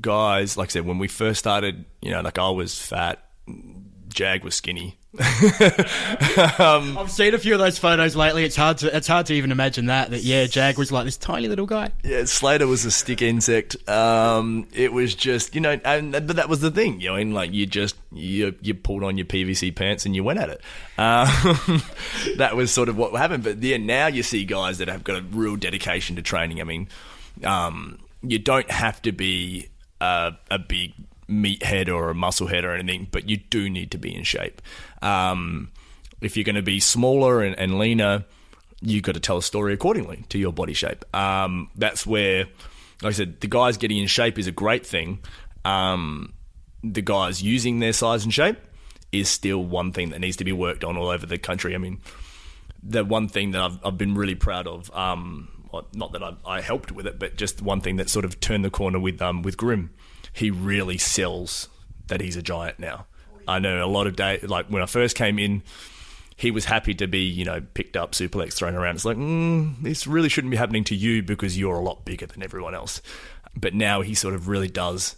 Guys, like I said, when we first started, you know, like I was fat, Jag was skinny. I've seen a few of those photos lately. It's hard to even imagine that Jag was like this tiny little guy. Yeah, Slater was a stick insect. It was just, you know, but that was the thing, you know, and like you pulled on your PVC pants and you went at it. That was sort of what happened. But yeah, now you see guys that have got a real dedication to training. I mean, you don't have to be a big meathead or a musclehead or anything, but you do need to be in shape. If you're going to be smaller and leaner, you've got to tell a story accordingly to your body shape. That's where, like I said, the guys getting in shape is a great thing. The guys using their size and shape is still one thing that needs to be worked on all over the country. I mean, the one thing that I've been really proud of, not that I helped with it, but just one thing that sort of turned the corner with Grim. He really sells that he's a giant now. I know a lot of days, like when I first came in, he was happy to be, you know, picked up, suplex thrown around. It's like, this really shouldn't be happening to you because you're a lot bigger than everyone else. But now he sort of really does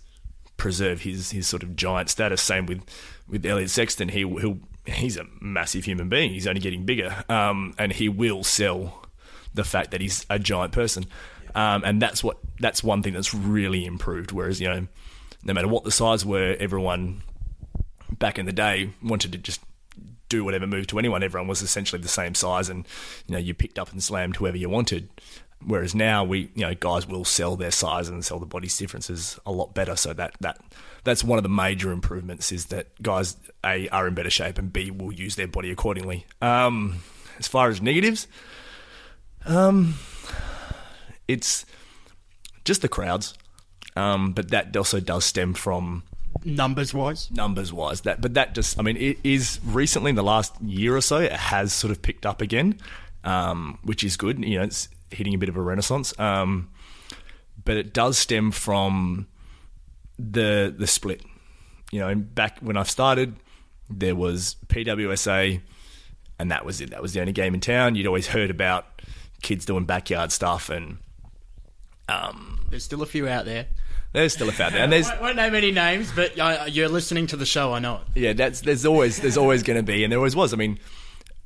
preserve his sort of giant status. Same with Elliot Sexton. He's a massive human being. He's only getting bigger, and he will sell the fact that he's a giant person. And that's one thing that's really improved. Whereas, you know, no matter what the size were, everyone back in the day wanted to just do whatever move to anyone. Everyone was essentially the same size, and you know, you picked up and slammed whoever you wanted. Whereas now guys will sell their size and sell the body's differences a lot better. So that's one of the major improvements, is that guys A, are in better shape, and B, will use their body accordingly. As far as negatives, it's just the crowds, but that also does stem from numbers wise. It is recently, in the last year or so, it has sort of picked up again, which is good. You know, it's hitting a bit of a renaissance, but it does stem from the split. You know, back when I started, there was PWSA, and that was it. That was the only game in town. You'd always heard about kids doing backyard stuff, and there's still a few out there. There's still a few out there, and I won't name any names, but you're listening to the show, I know it. Yeah, there's always going to be, and there always was. I mean,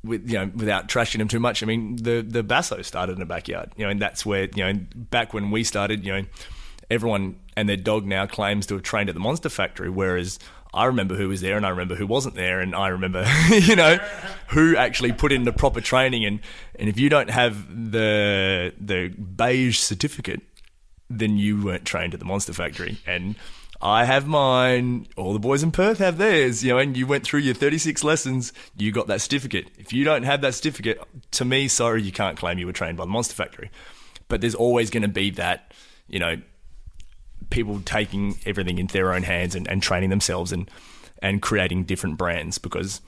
without trashing them too much, I mean, the Basso started in a backyard, you know, and that's where, you know, back when we started, you know, everyone and their dog now claims to have trained at the Monster Factory, whereas I remember who was there, and I remember who wasn't there, and I remember, you know, who actually put in the proper training. And if you don't have the beige certificate, then you weren't trained at the Monster Factory. And I have mine. All the boys in Perth have theirs, you know, and you went through your 36 lessons, you got that certificate. If you don't have that certificate, to me, sorry, you can't claim you were trained by the Monster Factory. But there's always going to be that, you know, people taking everything into their own hands and training themselves and creating different brands, because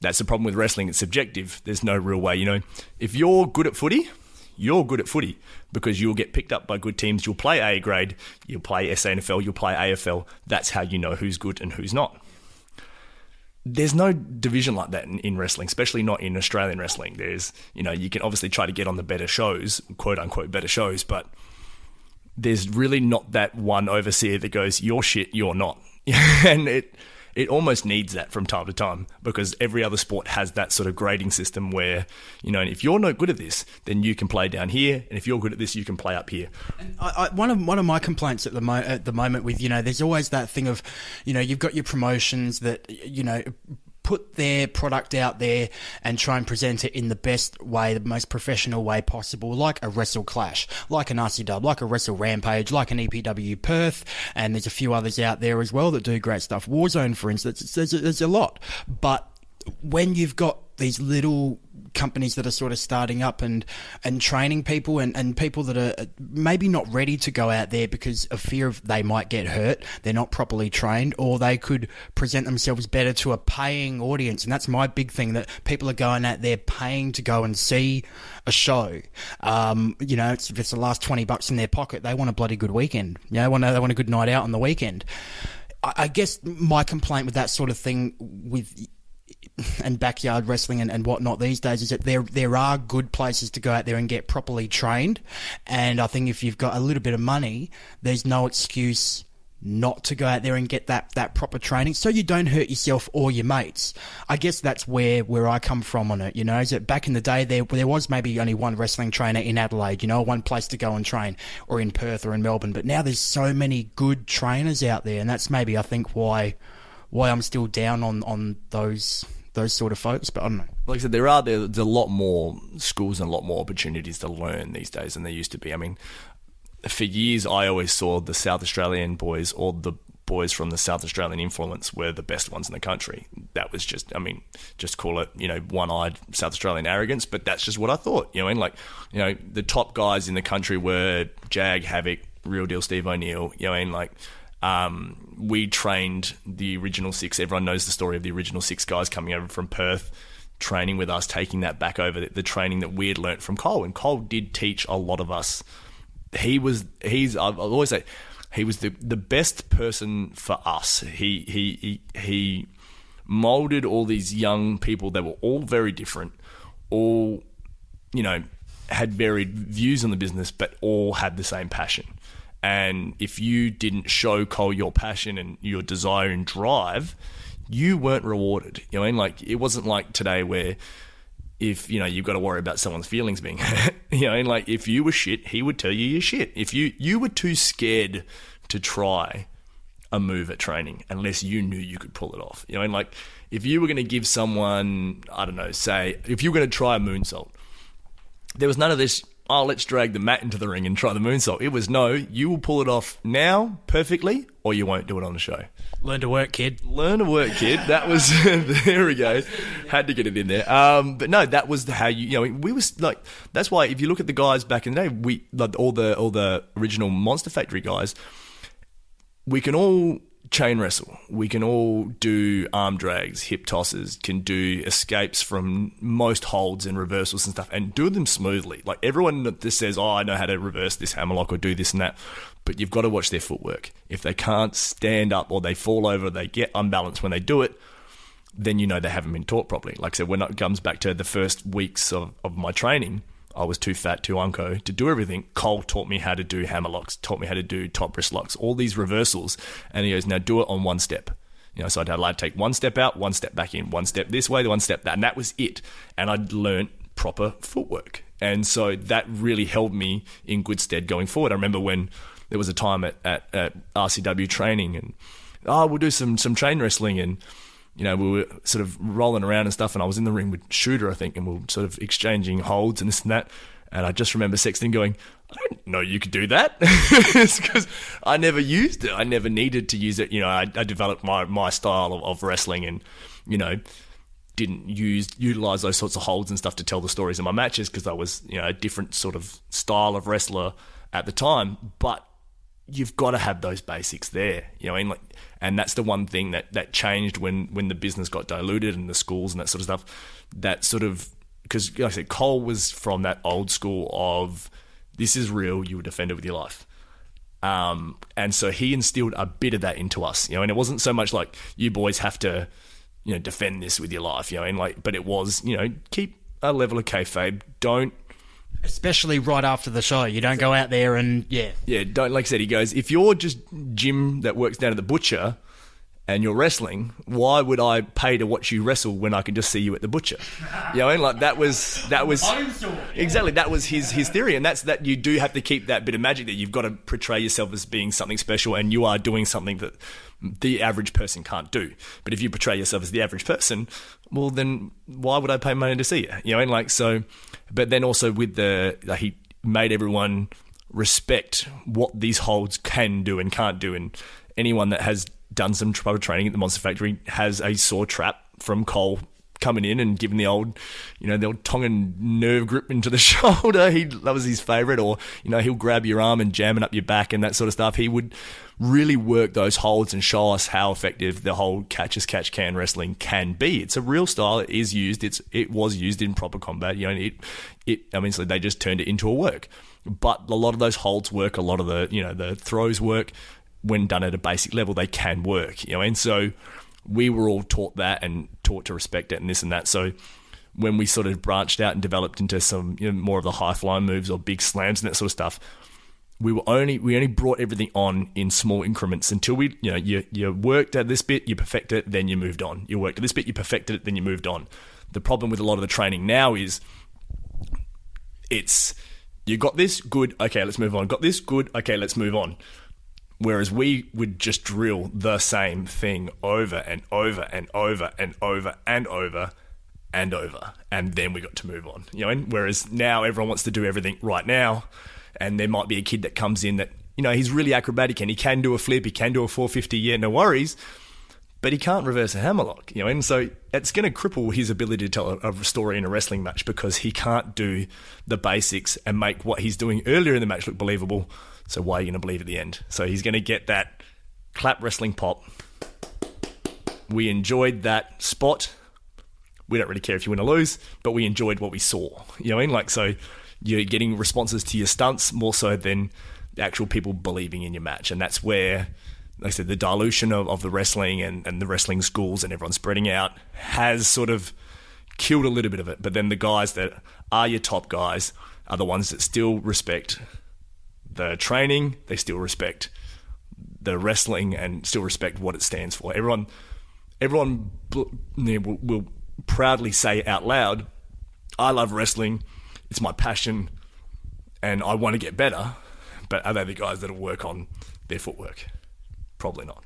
that's the problem with wrestling. It's subjective. There's no real way, you know. If you're good at footy, you're good at footy, because you'll get picked up by good teams. You'll play A grade, you'll play SANFL, you'll play AFL. That's how you know who's good and who's not. There's no division like that in wrestling, especially not in Australian wrestling. There's, you know, you can obviously try to get on the better shows, quote unquote better shows, but there's really not that one overseer that goes, you're shit, you're not. And it it almost needs that from time to time, because every other sport has that sort of grading system where, you know, if you're not good at this, then you can play down here, and if you're good at this, you can play up here. And one of my complaints at the moment with, you know, there's always that thing of, you know, you've got your promotions that, you know, put their product out there and try and present it in the best way, the most professional way possible, like a Wrestle Clash, like an RC Dub, like a Wrestle Rampage, like an EPW Perth, and there's a few others out there as well that do great stuff. Warzone, for instance, there's a lot. But when you've got these little companies that are sort of starting up and training people and people that are maybe not ready to go out there because of fear of they might get hurt, they're not properly trained, or they could present themselves better to a paying audience. And that's my big thing, that people are going out there paying to go and see a show. You know, if it's the last $20 in their pocket, they want a bloody good weekend. You know, they want a good night out on the weekend. I guess my complaint with that sort of thing with and backyard wrestling and whatnot these days is that there are good places to go out there and get properly trained, and I think if you've got a little bit of money, there's no excuse not to go out there and get that proper training so you don't hurt yourself or your mates. I guess that's where I come from on it, you know, is that back in the day there was maybe only one wrestling trainer in Adelaide, you know, one place to go and train, or in Perth or in Melbourne, but now there's so many good trainers out there, and that's maybe I think why I'm still down on those sort of folks, but I don't know. Like I said, there's a lot more schools and a lot more opportunities to learn these days than there used to be. I mean, for years I always saw the South Australian boys, or the boys from the South Australian influence, were the best ones in the country. That was just, I mean, just call it, you know, one-eyed South Australian arrogance, but that's just what I thought. You know, and like, you know, the top guys in the country were Jag, Havoc, Real Deal Steve O'Neill, you know, and like, we trained the original six. Everyone knows the story of the original six guys coming over from Perth, training with us, taking that back over, the training that we had learnt from Cole. And Cole did teach a lot of us. I've always say, he was the best person for us. He molded all these young people that were all very different, all, you know, had varied views on the business, but all had the same passion. And if you didn't show Cole your passion and your desire and drive, you weren't rewarded. You know, and like, it wasn't like today where, if, you know, you've got to worry about someone's feelings being hurt. You know, and like, if you were shit, he would tell you you're shit. If you were too scared to try a move at training unless you knew you could pull it off. You know, and like, if you were going to give someone, I don't know, say, if you were going to try a moonsault, there was none of this, oh, let's drag the mat into the ring and try the moonsault. It was, no, you will pull it off now perfectly, or you won't do it on the show. Learn to work, kid. Learn to work, kid. That was, there we go. Had to get it in there. But no, that was how you know, we was like, that's why if you look at the guys back in the day, we, like all the original Monster Factory guys, we can all chain wrestle. We can all do arm drags, hip tosses, can do escapes from most holds and reversals and stuff, and do them smoothly. Like, everyone that just says, oh, I know how to reverse this hammerlock or do this and that, but you've got to watch their footwork. If they can't stand up, or they fall over, they get unbalanced when they do it, then you know they haven't been taught properly. Like I said, when it comes back to the first weeks of my training, I was too fat, too unco to do everything. Cole taught me how to do hammerlocks, taught me how to do top wrist locks, all these reversals. And he goes, now do it on one step. You know, so I'd allowed to take one step out, one step back in, one step this way, one step that. And that was it. And I'd learned proper footwork. And so that really held me in good stead going forward. I remember when there was a time at RCW training, and, we'll do some chain wrestling, and, you know, we were sort of rolling around and stuff, and I was in the ring with Shooter, I think, and we were sort of exchanging holds and this and that. And I just remember Sexton going, I didn't know you could do that. It's because I never used it. I never needed to use it. You know, I developed my style of wrestling, and, you know, didn't utilize those sorts of holds and stuff to tell the stories in my matches, because I was, you know, a different sort of style of wrestler at the time. But you've got to have those basics there, you know, and that's the one thing that changed when the business got diluted, and the schools and that sort of stuff. That sort of, because like I said, Cole was from that old school of, this is real, you would defend it with your life. And so he instilled a bit of that into us, you know, and it wasn't so much like, you boys have to, you know, defend this with your life, you know, and like, but it was, you know, keep a level of kayfabe, don't. Especially right after the show. You don't go out there and, yeah. Yeah, don't, like I said, he goes, if you're just Jim that works down at the butcher, and you're wrestling, why would I pay to watch you wrestle when I can just see you at the butcher? You know, and like that was exactly, that was his theory, and that's that you do have to keep that bit of magic, that you've got to portray yourself as being something special, and you are doing something that the average person can't do. But if you portray yourself as the average person, well, then why would I pay money to see you? You know, and like so. But then also with he made everyone respect what these holds can do and can't do, and anyone that has done some proper training at the Monster Factory has a saw trap from Cole coming in and giving the old Tongan nerve grip into the shoulder. That was his favourite. Or, he'll grab your arm and jam it up your back and that sort of stuff. He would really work those holds and show us how effective the whole catch as catch can wrestling can be. It's a real style. It is used. It was used in proper combat. So they just turned it into a work. But a lot of those holds work. A lot of the throws work. When done at a basic level, they can work, and so we were all taught that and taught to respect it and this and that. So when we sort of branched out and developed into some more of the high flying moves or big slams and that sort of stuff, we only brought everything on in small increments until you worked at this bit, you perfected it, then you moved on. You worked at this bit, you perfected it, then you moved on. The problem with a lot of the training now is you got this, good, okay, let's move on. Got this, good, okay, let's move on. Whereas we would just drill the same thing over and over and over and over and over and over, and then we got to move on. And whereas now everyone wants to do everything right now, and there might be a kid that comes in that he's really acrobatic and he can do a flip, he can do a 450, yeah, no worries, but he can't reverse a hammerlock. And so it's going to cripple his ability to tell a story in a wrestling match because he can't do the basics and make what he's doing earlier in the match look believable. So why are you going to believe at the end? So he's going to get that clap wrestling pop. We enjoyed that spot. We don't really care if you win or lose, but we enjoyed what we saw. So you're getting responses to your stunts more so than the actual people believing in your match. And that's where, like I said, the dilution of the wrestling and the wrestling schools and everyone spreading out has sort of killed a little bit of it. But then the guys that are your top guys are the ones that still respect the training, they still respect the wrestling and still respect what it stands for. Everyone will proudly say out loud, I love wrestling, it's my passion, and I want to get better. But are they the guys that'll work on their footwork? Probably not.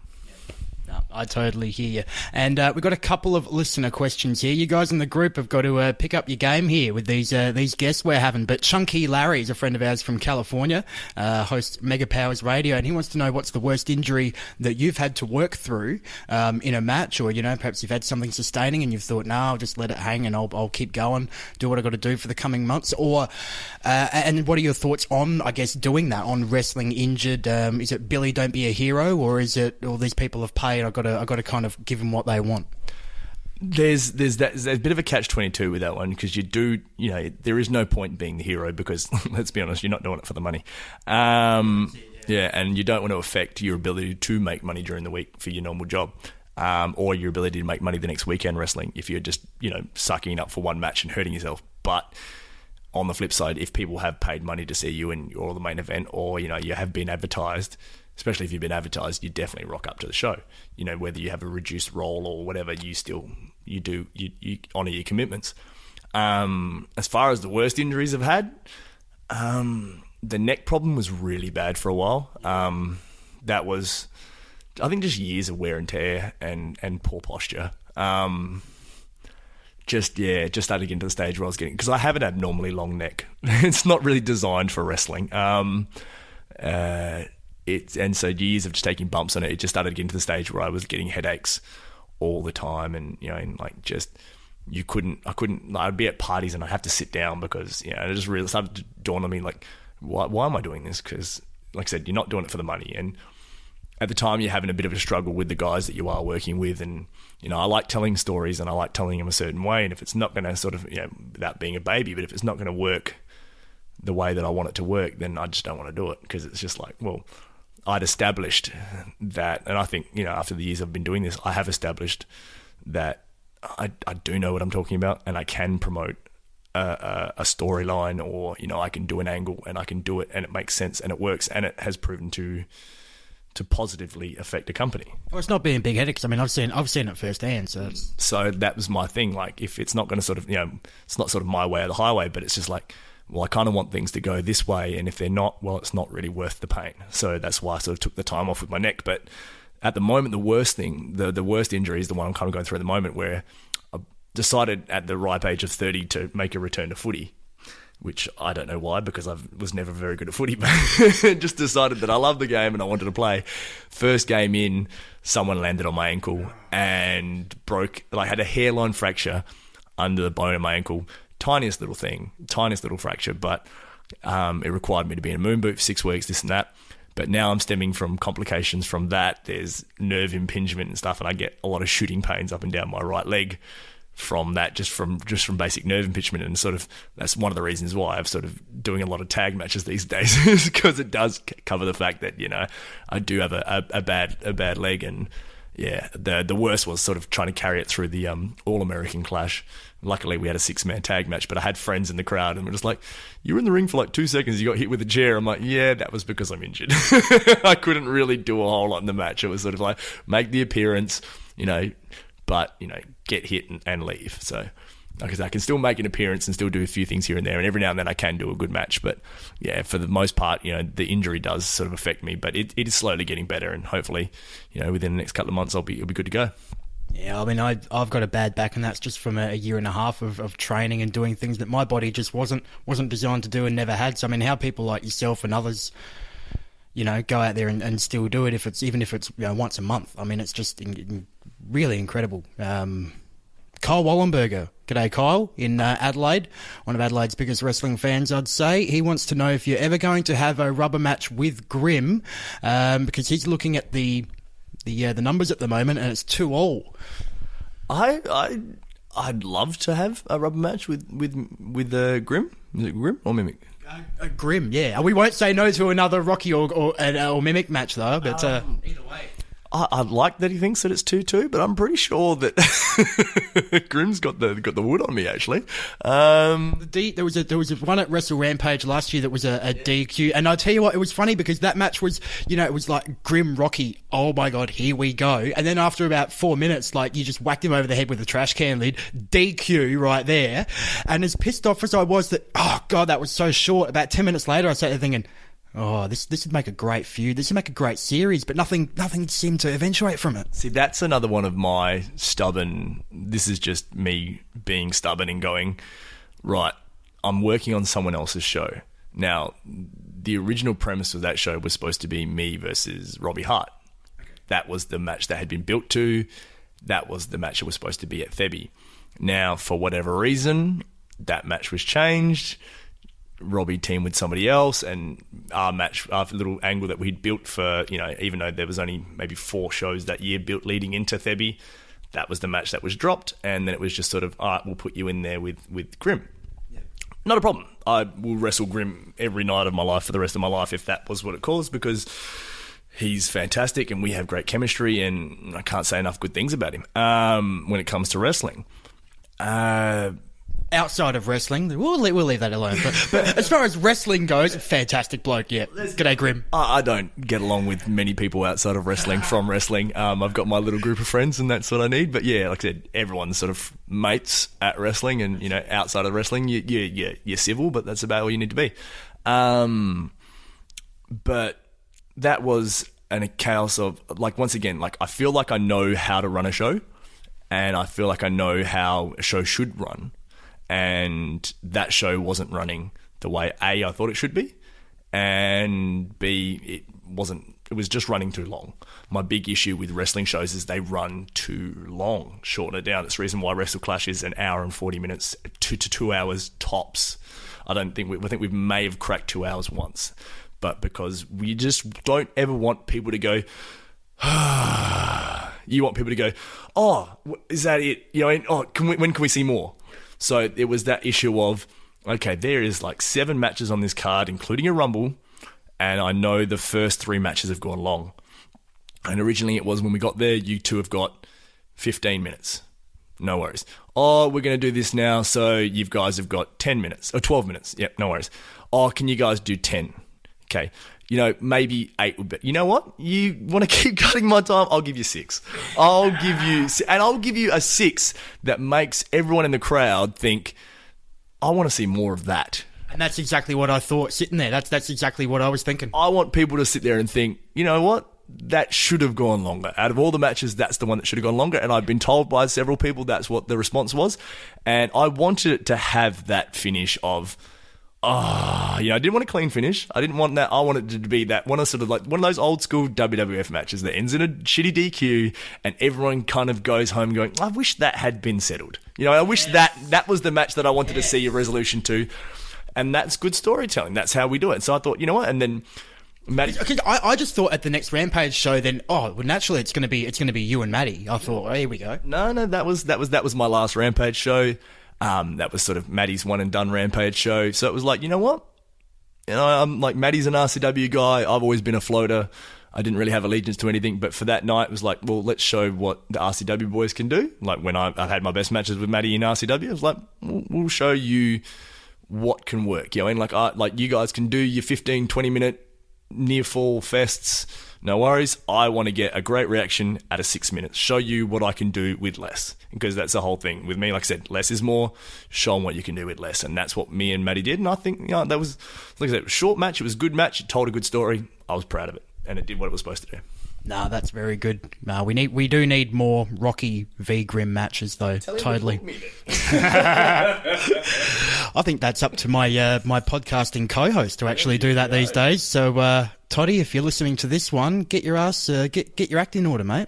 No, I totally hear you. And we've got a couple of listener questions here. You guys in the group have got to pick up your game here with these guests we're having. But Chunky Larry is a friend of ours from California, hosts Mega Powers Radio, and he wants to know what's the worst injury that you've had to work through in a match, or perhaps you've had something sustaining and you've thought, no, I'll just let it hang and I'll keep going, do what I've got to do for the coming months. Or and what are your thoughts on, I guess, doing that, on wrestling injured? Is it Billy, don't be a hero, or is it all these people have paid, I've got to kind of give them what they want? There's a bit of a catch-22 with that one, because you do, there is no point in being the hero because, let's be honest, you're not doing it for the money. Yeah, and you don't want to affect your ability to make money during the week for your normal job, or your ability to make money the next weekend wrestling if you're just, sucking up for one match and hurting yourself. But on the flip side, if people have paid money to see you and you're the main event, or, you have been advertised, especially if you've been advertised, you definitely rock up to the show. Whether you have a reduced role or whatever, you honour your commitments. As far as the worst injuries I've had, the neck problem was really bad for a while. That was, I think, just years of wear and tear and poor posture. Just started to get into the stage where I was getting, because I have an abnormally long neck. It's not really designed for wrestling. And so years of just taking bumps on it, it just started getting to the stage where I was getting headaches all the time, and I'd be at parties and I'd have to sit down because it just really started to dawn on me, like, why am I doing this? Because, like I said, you're not doing it for the money, and at the time you're having a bit of a struggle with the guys that you are working with, and I like telling stories and I like telling them a certain way, and if it's not going to sort of, without being a baby, but if it's not going to work the way that I want it to work, then I just don't want to do it, because it's just like, well, I'd established that, and I think, after the years I've been doing this, I have established that I do know what I'm talking about, and I can promote a storyline, or, I can do an angle and I can do it and it makes sense and it works, and it has proven to to positively affect a company. Well, it's not being big-headed, because I mean, I've seen it firsthand. So that was my thing. Like, if it's not going to sort of, it's not sort of my way or the highway, but it's just like, well, I kind of want things to go this way, and if they're not, well, it's not really worth the pain. So that's why I sort of took the time off with my neck. But at the moment, the worst thing, the worst injury is the one I'm kind of going through at the moment, where I decided at the ripe age of 30 to make a return to footy, which I don't know why, because I was never very good at footy, but just decided that I loved the game and I wanted to play. First game in, someone landed on my ankle and had a hairline fracture under the bone of my ankle. Tiniest little thing, tiniest little fracture, but it required me to be in a moon boot for 6 weeks, this and that. But now I'm stemming from complications from that. There's nerve impingement and stuff, and I get a lot of shooting pains up and down my right leg from that, just from basic nerve impingement. And sort of that's one of the reasons why I'm sort of doing a lot of tag matches these days, is because it does cover the fact that I do have a bad leg. And yeah, the worst was sort of trying to carry it through the All-American Clash. Luckily we had a 6-man tag match, but I had friends in the crowd and were just like, you were in the ring for like 2 seconds, you got hit with a chair. I'm like, yeah, that was because I'm injured. I couldn't really do a whole lot in the match. It was sort of like, make the appearance, but get hit and leave. So like I can still make an appearance and still do a few things here and there, and every now and then I can do a good match. But yeah, for the most part, the injury does sort of affect me, but it is slowly getting better, and hopefully, within the next couple of months it'll be good to go. Yeah, I mean, I've got a bad back, and that's just from a year and a half of training and doing things that my body just wasn't designed to do and never had. So I mean, how people like yourself and others, go out there and still do it, even if it's once a month. I mean, it's just really incredible. Kyle Wallenberger. G'day, Kyle, in Adelaide. One of Adelaide's biggest wrestling fans, I'd say. He wants to know if you're ever going to have a rubber match with Grimm, because he's looking at the numbers at the moment, and it's 2-2. I'd love to have a rubber match with Grimm. Is it Grimm or Mimic? Grimm, yeah. We won't say no to another Rocky or Mimic match, though. But either way, I like that he thinks that it's 2-2, but I'm pretty sure that Grimm's got the wood on me, actually. There was a one at Wrestle Rampage last year that was a DQ, and I'll tell you what, it was funny because that match was, it was like Grimm Rocky. Oh my God, here we go! And then after about 4 minutes, like, you just whacked him over the head with a trash can lid, DQ right there. And as pissed off as I was that, oh God, that was so short. About 10 minutes later, I sat there thinking, oh, this would make a great feud. This would make a great series, but nothing seemed to eventuate from it. See, that's another one of my stubborn... This is just me being stubborn and going, right, I'm working on someone else's show. Now, the original premise of that show was supposed to be me versus Robbie Hart. Okay. That was the match that had been built to. That was the match that was supposed to be at Thebe. Now, for whatever reason, that match was changed. Robbie teamed with somebody else, and our little angle that we'd built for, even though there was only maybe 4 shows that year built leading into Thebe, that was the match that was dropped, and then it was just sort of, all right, we'll put you in there with Grimm. Yeah. Not a problem. I will wrestle Grimm every night of my life for the rest of my life if that was what it caused, because he's fantastic and we have great chemistry, and I can't say enough good things about him when it comes to wrestling. Outside of wrestling, we'll leave that alone. But as far as wrestling goes, fantastic bloke, yeah. G'day, Grimm. I don't get along with many people outside of wrestling, from wrestling. I've got my little group of friends, and that's what I need. But yeah, like I said, everyone's sort of mates at wrestling, and outside of wrestling, you're civil, but that's about all you need to be. But that was a chaos of, like, once again, like, I feel like I know how to run a show, and I feel like I know how a show should run. And that show wasn't running the way A, I thought it should be, and B, it wasn't. It was just running too long. My big issue with wrestling shows is they run too long. Shorten it down. It's the reason why Wrestle Clash is an hour and 40 minutes, 2 to 2 hours tops. I think we may have cracked 2 hours once, but because we just don't ever want people to go. You want people to go, oh, is that it? When can we see more? So it was that issue of, okay, there is like 7 matches on this card, including a Rumble, and I know the first 3 matches have gone long. And originally it was, when we got there, you 2 have got 15 minutes. No worries. Oh, we're going to do this now, so you guys have got 10 minutes, or 12 minutes. Yep, no worries. Oh, can you guys do 10? Okay. maybe 8 would be. You know what? You want to keep cutting my time? I'll give you 6. I'll give you a 6 that makes everyone in the crowd think, I want to see more of that. And that's exactly what I thought sitting there. That's exactly what I was thinking. I want people to sit there and think, you know what? That should have gone longer. Out of all the matches, that's the one that should have gone longer. And I've been told by several people that's what the response was. And I wanted it to have that finish of, I didn't want a clean finish. I didn't want that. I wanted it to be that one of those old school WWF matches that ends in a shitty DQ and everyone kind of goes home going, I wish that had been settled. I wish that was the match that I wanted to see a resolution to. And that's good storytelling. That's how we do it. So I thought, you know what? And then Maddie, I just thought at the next Rampage show, then naturally it's going to be you and Maddie. I thought, here we go. No, that was my last Rampage show. That was sort of Maddie's one and done Rampage show. So it was like, you know what? I'm like, Maddie's an RCW guy. I've always been a floater. I didn't really have allegiance to anything, but for that night, it was like, well, let's show what the RCW boys can do. Like when I've had my best matches with Maddie in RCW, it was like, we'll show you what can work. And like you guys can do your 15, 20-minute near fall fests, no worries. I want to get a great reaction at a 6 minutes. Show you what I can do with less, because that's the whole thing with me. Like I said, less is more. Show them what you can do with less, and that's what me and Maddie did. And I think that was, like I said, a short match. It was a good match. It told a good story. I was proud of it, and it did what it was supposed to do. No, that's very good. We do need more Rocky v Grimm matches, though. Totally. I think that's up to my my podcasting co-host to actually do that these days. So, Toddy, if you're listening to this one, get your get your act in order, mate.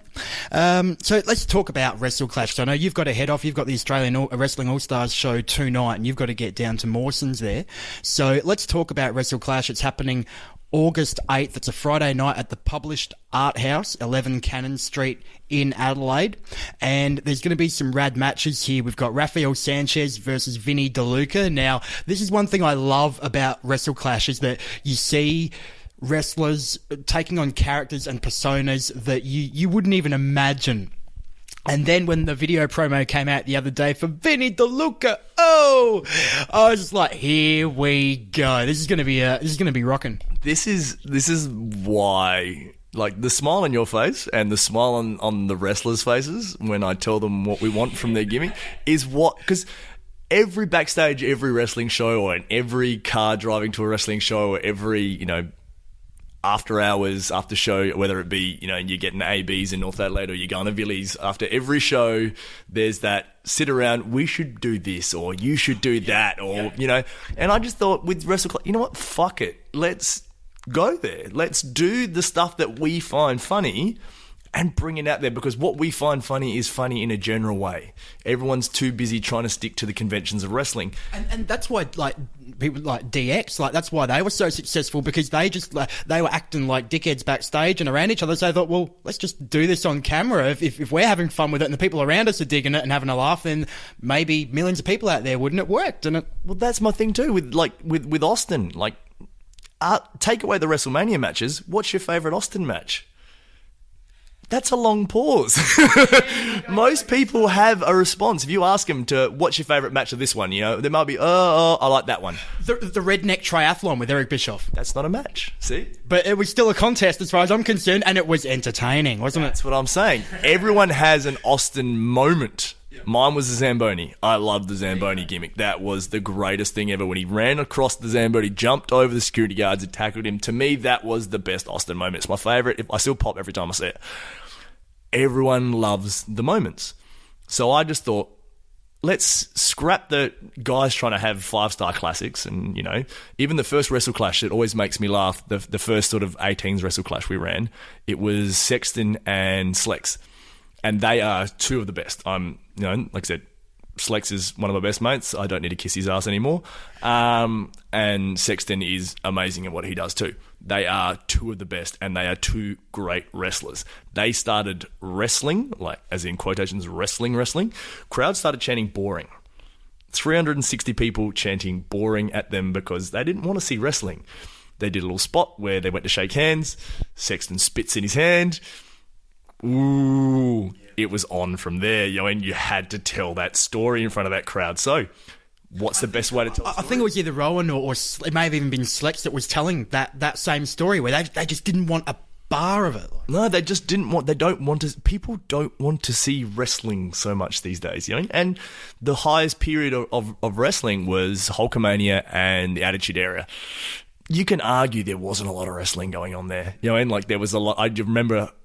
So let's talk about Wrestle Clash. So I know you've got to head off. You've got the Australian Wrestling All Stars show tonight, and you've got to get down to Mawson's there. So let's talk about Wrestle Clash. It's happening August 8th. It's a Friday night at the Published Art House, 11 Cannon Street in Adelaide. And there's going to be some rad matches here. We've got Rafael Sanchez versus Vinny DeLuca. Now, this is one thing I love about Wrestle Clash, is that you see wrestlers taking on characters and personas that you wouldn't even imagine. And then when the video promo came out the other day for Vinny DeLuca, I was just like, here we go. This is going to be rocking. This is why, like, the smile on your face and the smile on the wrestlers' faces when I tell them what we want from their gimmick is what, because every backstage, every wrestling show, or in every car driving to a wrestling show, or every, after hours, after show, whether it be, you're getting ABs in North Adelaide or you're going to Villies, after every show, there's that sit around, we should do this, or you should do that, or, and I just thought with Wrestle Clash, you know what, fuck it. Let's go there. Let's do the stuff that we find funny and bring it out there, because what we find funny is funny in a general way. Everyone's too busy trying to stick to the conventions of wrestling. And that's why, like, people like DX, like, that's why they were so successful, because they just, they were acting like dickheads backstage and around each other. So they thought, well, let's just do this on camera. If we're having fun with it and the people around us are digging it and having a laugh, then maybe millions of people out there wouldn't. It worked. And well, that's my thing too with Austin. Like, take away the WrestleMania matches. What's your favourite Austin match? That's a long pause. Most people have a response. If you ask them to, what's your favourite match of this one? There might be, I like that one. The redneck triathlon with Eric Bischoff. That's not a match, see? But it was still a contest as far as I'm concerned, and it was entertaining, wasn't it? That's what I'm saying. Everyone has an Austin moment. Mine was the Zamboni. I loved the Zamboni gimmick. That was the greatest thing ever. When he ran across the Zamboni, jumped over the security guards and tackled him. To me, that was the best Austin moment. It's my favourite. I still pop every time I see it. Everyone loves the moments. So I just thought, let's scrap the guys trying to have 5-star classics. And, even the first Wrestle Clash, it always makes me laugh. The first sort of 18s Wrestle Clash we ran, it was Sexton and Slex. And they are two of the best. Like I said, Slex is one of my best mates. I don't need to kiss his ass anymore. And Sexton is amazing at what he does too. They are two of the best, and they are two great wrestlers. They started wrestling, like, as in quotations, wrestling. Crowd started chanting boring. 360 people chanting boring at them because they didn't want to see wrestling. They did a little spot where they went to shake hands. Sexton spits in his hand. Ooh, it was on from there, and you had to tell that story in front of that crowd. So what's the best way to tell a I story? think it was either Rowan or it may have even been Slex that was telling that same story where they just didn't want a bar of it. No, they just didn't want. They don't want to. People don't want to see wrestling so much these days, you know. And the highest period of wrestling was Hulkamania and the Attitude Era. You can argue there wasn't a lot of wrestling going on there, you know, and like there was a lot.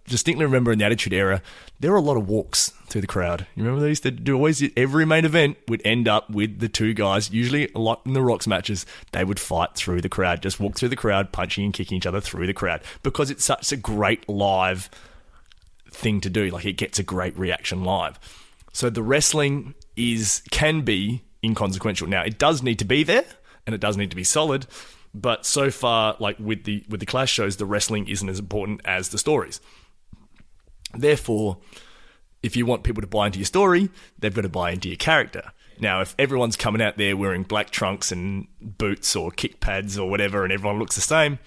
Distinctly remember in the Attitude Era, there were a lot of walks through the crowd. You remember they used to do every main event would end up with the two guys, usually a lot in the Rocks matches, they would fight through the crowd, just walk through the crowd, punching and kicking each other through the crowd, because it's such a great live thing to do. Like it gets a great reaction live. So the wrestling can be inconsequential. Now it does need to be there and it does need to be solid. But so far, like with the Clash shows, the wrestling isn't as important as the stories. Therefore, if you want people to buy into your story, they've got to buy into your character. Now, if everyone's coming out there wearing black trunks and boots or kick pads or whatever, and everyone looks the same,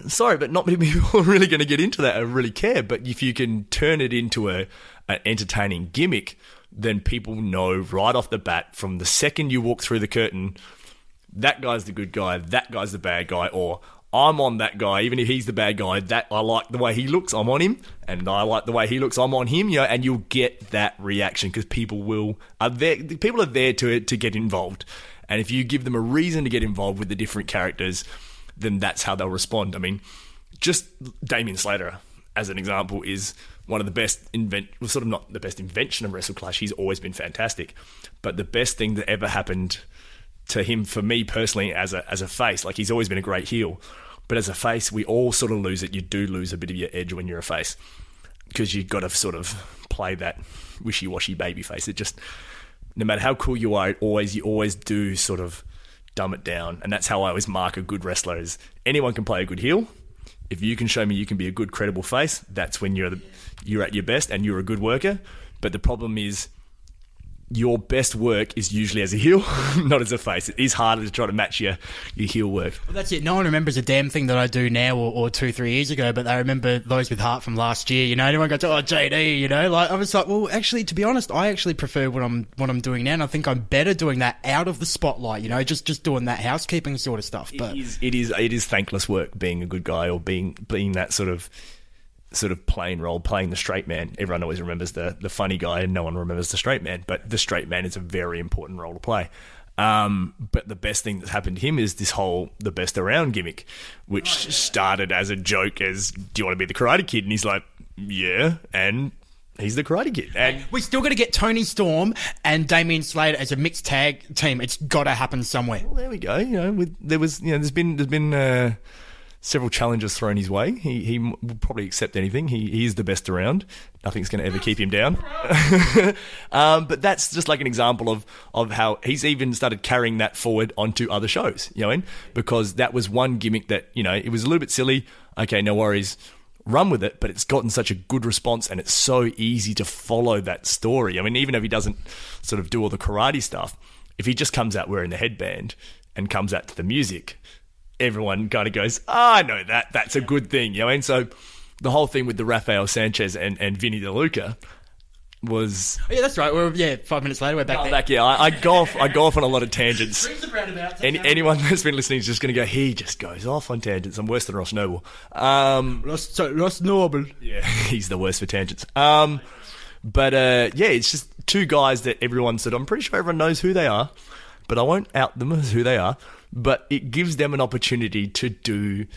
sorry, but not many people are really going to get into that or really care. But if you can turn it into an entertaining gimmick, then people know right off the bat, from the second you walk through the curtain, that guy's the good guy, that guy's the bad guy, or I'm on that guy, even if he's the bad guy, that I like the way he looks, I'm on him, and I like the way he looks, I'm on him, you know, and you'll get that reaction because people are there to get involved. And if you give them a reason to get involved with the different characters, then that's how they'll respond. I mean, just Damien Slater, as an example, is one of the best sort of not the best invention of Wrestle Clash. He's always been fantastic. But the best thing that ever happened to him, for me personally, as a face, like he's always been a great heel, but as a face, we all sort of lose it. You do lose a bit of your edge when you're a face, because you've got to sort of play that wishy-washy baby face. It just, no matter how cool you are, you always do sort of dumb it down. And that's how I always mark a good wrestler: is anyone can play a good heel. If you can show me you can be a good, credible face, that's when you're at your best and you're a good worker. But the problem is, your best work is usually as a heel, not as a face. It is harder to try to match your heel work. Well, that's it. No one remembers a damn thing that I do now or 2-3 years ago, but they remember those with heart from last year. You know, everyone goes, "Oh, JD," you know. Like I was like, well, actually, to be honest, I actually prefer what I'm doing now, and I think I'm better doing that out of the spotlight. You know, just doing that housekeeping sort of stuff. But it is thankless work being a good guy, or being that sort of plain role, playing the straight man. Everyone always remembers the funny guy, and no one remembers the straight man. But the straight man is a very important role to play. But the best thing that's happened to him is this whole the best around gimmick, which started as a joke as, "Do you want to be the Karate Kid?" And he's like, "Yeah," and he's the Karate Kid. And we still got to get Tony Storm and Damien Slater as a mixed tag team. It's got to happen somewhere. Well, there we go. You know, there's been several challenges thrown his way. He will probably accept anything. He is the best around. Nothing's going to ever keep him down. But that's just like an example of how he's even started carrying that forward onto other shows, you know, because that was one gimmick that, you know, it was a little bit silly. Okay, no worries. Run with it, but it's gotten such a good response, and it's so easy to follow that story. I mean, even if he doesn't sort of do all the karate stuff, if he just comes out wearing the headband and comes out to the music, everyone kind of goes, I know that. That's a good thing, you know. And so the whole thing with the Rafael Sanchez and Vinny DeLuca was... Oh, yeah, that's right. 5 minutes later, we're back there. Yeah, I go off on a lot of tangents. Anyone that's been listening is just going to go, he just goes off on tangents. I'm worse than Ross Noble. Ross Noble. Yeah, he's the worst for tangents. But it's just two guys that everyone said, I'm pretty sure everyone knows who they are, but I won't out them as who they are. But it gives them an opportunity to do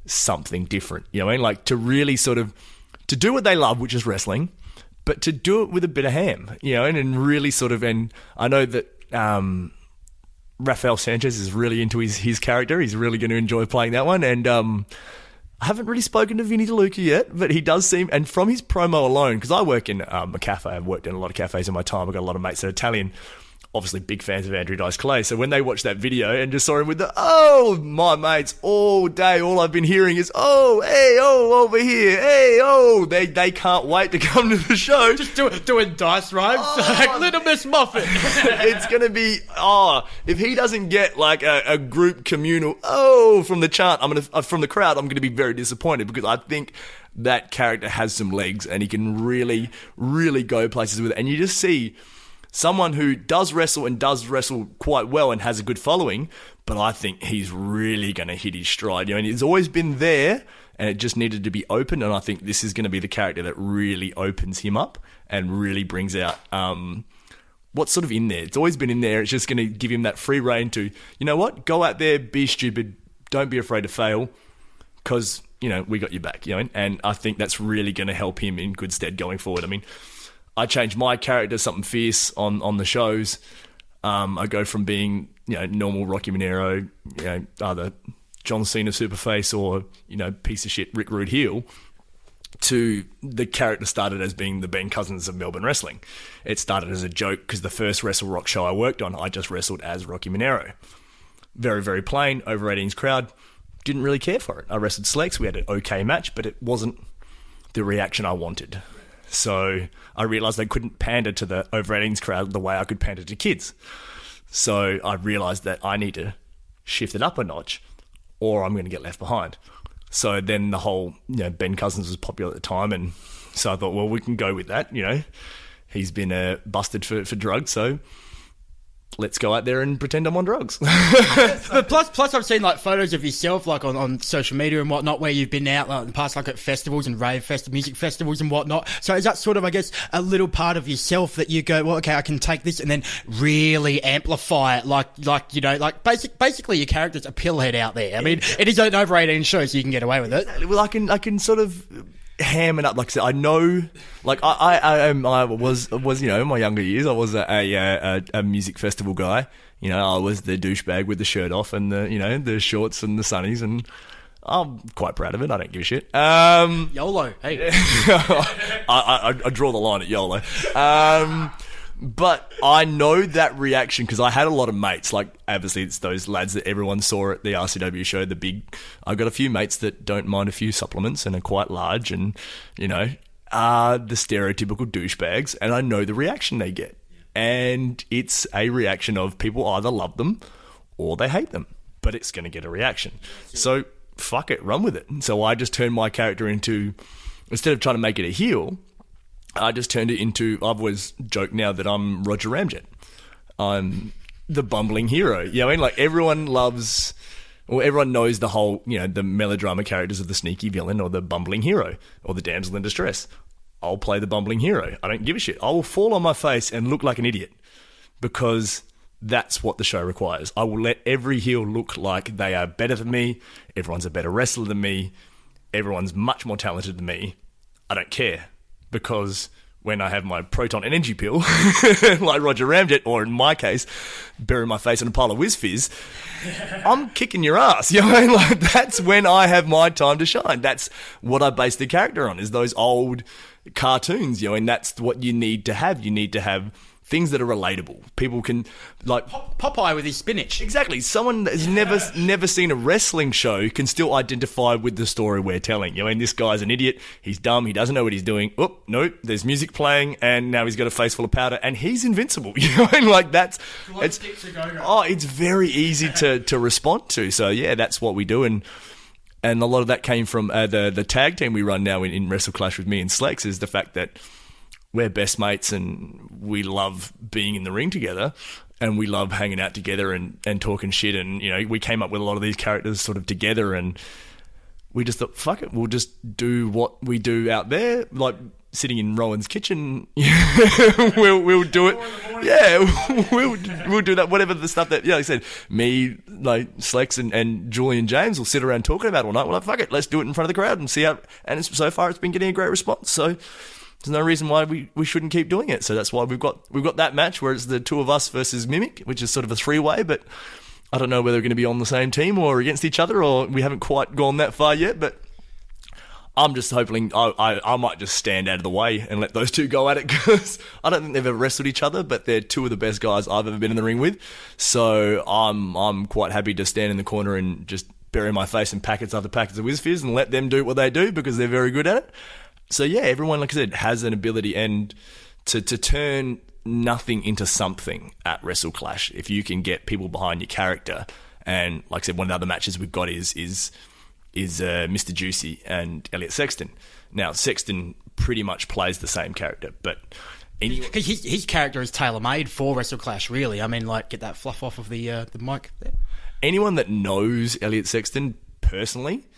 something different. You know what I mean? Like to really sort of, to do what they love, which is wrestling, but to do it with a bit of ham, you know, and really sort of, and I know that Rafael Sanchez is really into his character. He's really going to enjoy playing that one. And I haven't really spoken to Vinny DeLuca yet, but he does seem, and from his promo alone, because I work in a cafe, I've worked in a lot of cafes in my time, I've got a lot of mates that are Italian, obviously big fans of Andrew Dice Clay. So when they watched that video and just saw him with my mates all day, all I've been hearing is, over here, they can't wait to come to the show. Just doing dice rhymes, like Little Miss Muffet. It's going to be, if he doesn't get like a group communal, from the chant, from the crowd, I'm going to be very disappointed, because I think that character has some legs and he can really, really go places with it. And you just see Someone who does wrestle and does wrestle quite well and has a good following, but I think he's really going to hit his stride. You know, and it's always been there, and it just needed to be opened, and I think this is going to be the character that really opens him up and really brings out what's sort of in there. It's always been in there. It's just going to give him that free rein to, you know what, go out there, be stupid, don't be afraid to fail, because, you know, we got your back, you know, and I think that's really going to help him in good stead going forward. I mean, I changed my character, something fierce on the shows. I go from being, you know, normal Rocky Monero, you know, either John Cena superface or, you know, piece of shit Rick Rude heel, to the character started as being the Ben Cousins of Melbourne wrestling. It started as a joke because the first Wrestle Rock show I worked on, I just wrestled as Rocky Monero. Very, very plain, over 18s crowd. Didn't really care for it. I wrestled Slex. We had an okay match, but it wasn't the reaction I wanted. So I realised I couldn't pander to the over 18s crowd the way I could pander to kids. So I realised that I need to shift it up a notch or I'm going to get left behind. So then the whole, you know, Ben Cousins was popular at the time, and so I thought, well, we can go with that, you know. He's been busted for drugs, so let's go out there and pretend I'm on drugs. But plus I've seen like photos of yourself like on social media and whatnot where you've been out like, in the past, like at festivals and music festivals and whatnot. So is that sort of, I guess, a little part of yourself that you go, well, okay, I can take this and then really amplify it, like you know, like basically your character's a pillhead out there. I mean, it is an over 18 show, so you can get away with it. Well, I can sort of ham it up. Like I said, I know, like I was, you know, in my younger years, I was a music festival guy. You know, I was the douchebag with the shirt off and the, you know, the shorts and the sunnies, and I'm quite proud of it. I don't give a shit. YOLO, hey. I draw the line at YOLO. But I know that reaction because I had a lot of mates. Like, obviously, it's those lads that everyone saw at the RCW show. I've got a few mates that don't mind a few supplements and are quite large and, you know, are the stereotypical douchebags. And I know the reaction they get. And it's a reaction of people either love them or they hate them. But it's going to get a reaction. So, fuck it, run with it. So I just turned my character into, instead of trying to make it a heel, I just turned it into, I've always joked now that I'm Roger Ramjet. I'm the bumbling hero. You know what I mean? Like, everyone loves, or everyone knows the whole, you know, the melodrama characters of the sneaky villain or the bumbling hero or the damsel in distress. I'll play the bumbling hero. I don't give a shit. I will fall on my face and look like an idiot because that's what the show requires. I will let every heel look like they are better than me. Everyone's a better wrestler than me. Everyone's much more talented than me. I don't care. Because when I have my proton energy pill, like Roger Ramjet, or in my case, bury my face in a pile of Whiz Fizz, I'm kicking your ass. You know what I mean? Like, that's when I have my time to shine. That's what I base the character on, is those old cartoons, you know, and that's what you need to have. You need to have things that are relatable. People can, like Popeye with his spinach. Exactly. Someone that has never seen a wrestling show can still identify with the story we're telling. You know, and this guy's an idiot. He's dumb. He doesn't know what he's doing. Oh, no, there's music playing, and now he's got a face full of powder, and he's invincible. You know, and like it's very easy to respond to. So yeah, that's what we do, and a lot of that came from the tag team we run now in Wrestle Clash with me and Slex, is the fact that we're best mates and we love being in the ring together and we love hanging out together and talking shit. And, you know, we came up with a lot of these characters sort of together, and we just thought, fuck it, we'll just do what we do out there, like sitting in Rowan's kitchen. we'll do it. Yeah, we'll do that. Whatever the stuff that, yeah, like I said, me, like Slex and Julian James will sit around talking about all night. We're like, fuck it, let's do it in front of the crowd and see how. And so far, it's been getting a great response. So there's no reason why we shouldn't keep doing it. So that's why we've got that match where it's the two of us versus Mimic, which is sort of a three-way, but I don't know whether we're going to be on the same team or against each other, or we haven't quite gone that far yet, but I'm just hoping I might just stand out of the way and let those two go at it, because I don't think they've ever wrestled each other, but they're two of the best guys I've ever been in the ring with. So I'm quite happy to stand in the corner and just bury my face in packets after packets of Whiz Fizz and let them do what they do, because they're very good at it. So yeah, everyone, like I said, has an ability, and to turn nothing into something at Wrestle Clash, if you can get people behind your character. And like I said, one of the other matches we've got is Mr. Juicy and Elliot Sexton. Now, Sexton pretty much plays the same character, but Because his character is tailor-made for Wrestle Clash, really. I mean, like, get that fluff off of the mic there. Anyone that knows Elliot Sexton personally,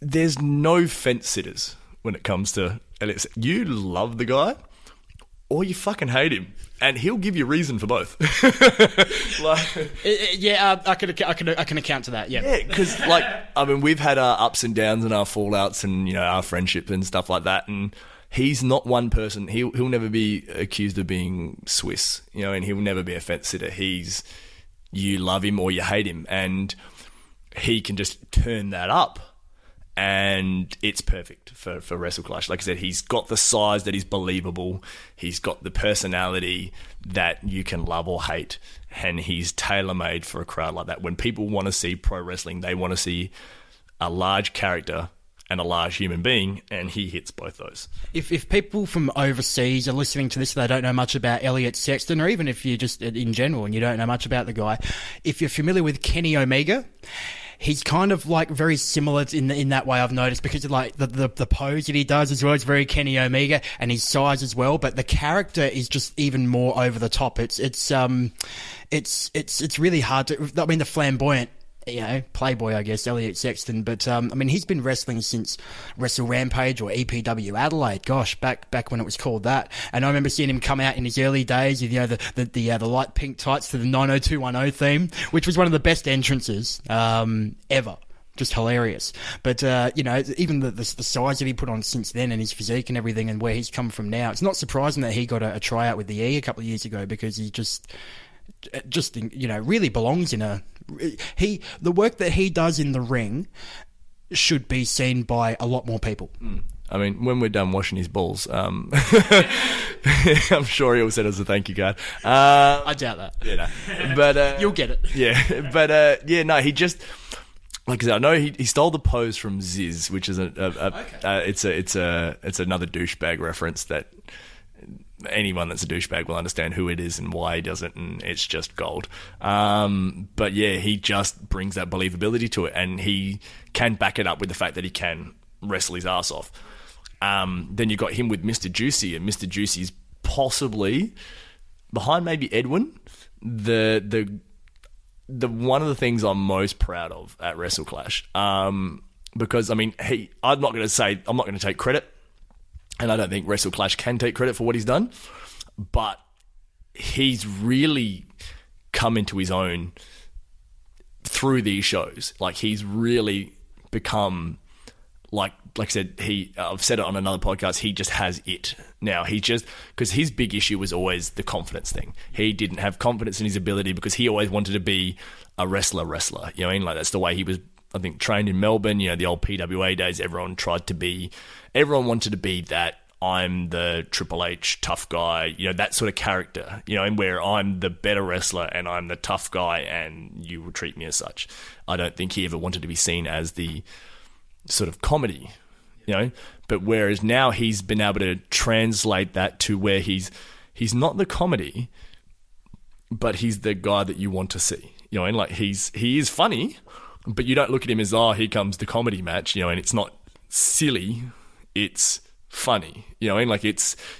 there's no fence sitters when it comes to Elliot Sexton. You love the guy or you fucking hate him. And he'll give you reason for both. I can account to that. Yeah, because we've had our ups and downs and our fallouts and our friendship and stuff like that. And he's not one person. He'll never be accused of being Swiss, and he'll never be a fence sitter. You love him or you hate him, and he can just turn that up. And it's perfect for Wrestle Clash. Like I said, he's got the size that is believable. He's got the personality that you can love or hate. And he's tailor-made for a crowd like that. When people want to see pro wrestling, they want to see a large character and a large human being, and he hits both those. If people from overseas are listening to this, they don't know much about Elliot Sexton, or even if you're just in general and you don't know much about the guy, if you're familiar with Kenny Omega, he's kind of like very similar in that way, I've noticed, because of like the pose that he does as well is very Kenny Omega, and his size as well. But the character is just even more over the top. It's really hard to. I mean, the flamboyant, playboy, I guess, Elliot Sexton. But he's been wrestling since Wrestle Rampage or EPW Adelaide. Gosh, back when it was called that. And I remember seeing him come out in his early days with the light pink tights to the 90210 theme, which was one of the best entrances ever. Just hilarious. But even the size that he put on since then, and his physique and everything, and where he's come from now, it's not surprising that he got a tryout with the E a couple of years ago, because he just really belongs in the work that he does in the ring should be seen by a lot more people. I mean, when we're done washing his balls, I'm sure he'll send us a thank you card. I doubt that. Yeah, no. But you'll get it. Yeah, but he just, like I said, I know he stole the pose from Ziz, which is it's another douchebag reference that anyone that's a douchebag will understand who it is and why he does it, and it's just gold. But yeah, he just brings that believability to it, and he can back it up with the fact that he can wrestle his ass off. Then you got him with Mr. Juicy, and Mr. Juicy's possibly behind maybe Edwin, the one of the things I'm most proud of at Wrestle Clash. Because I'm not going to take credit. And I don't think Wrestle Clash can take credit for what he's done, but he's really come into his own through these shows. Like, he's really become, like I said, I've said it on another podcast, he just has it now. Because his big issue was always the confidence thing. He didn't have confidence in his ability because he always wanted to be a wrestler. You know what I mean? Like, that's the way he was, I think, trained in Melbourne, the old PWA days. Everyone wanted to be that I'm the Triple H tough guy, that sort of character, and where I'm the better wrestler and I'm the tough guy and you will treat me as such. I don't think he ever wanted to be seen as the sort of comedy, but whereas now he's been able to translate that to where he's not the comedy, but he's the guy that you want to see, and like he is funny, but you don't look at him as, here comes the comedy match, and it's not silly, it's funny, like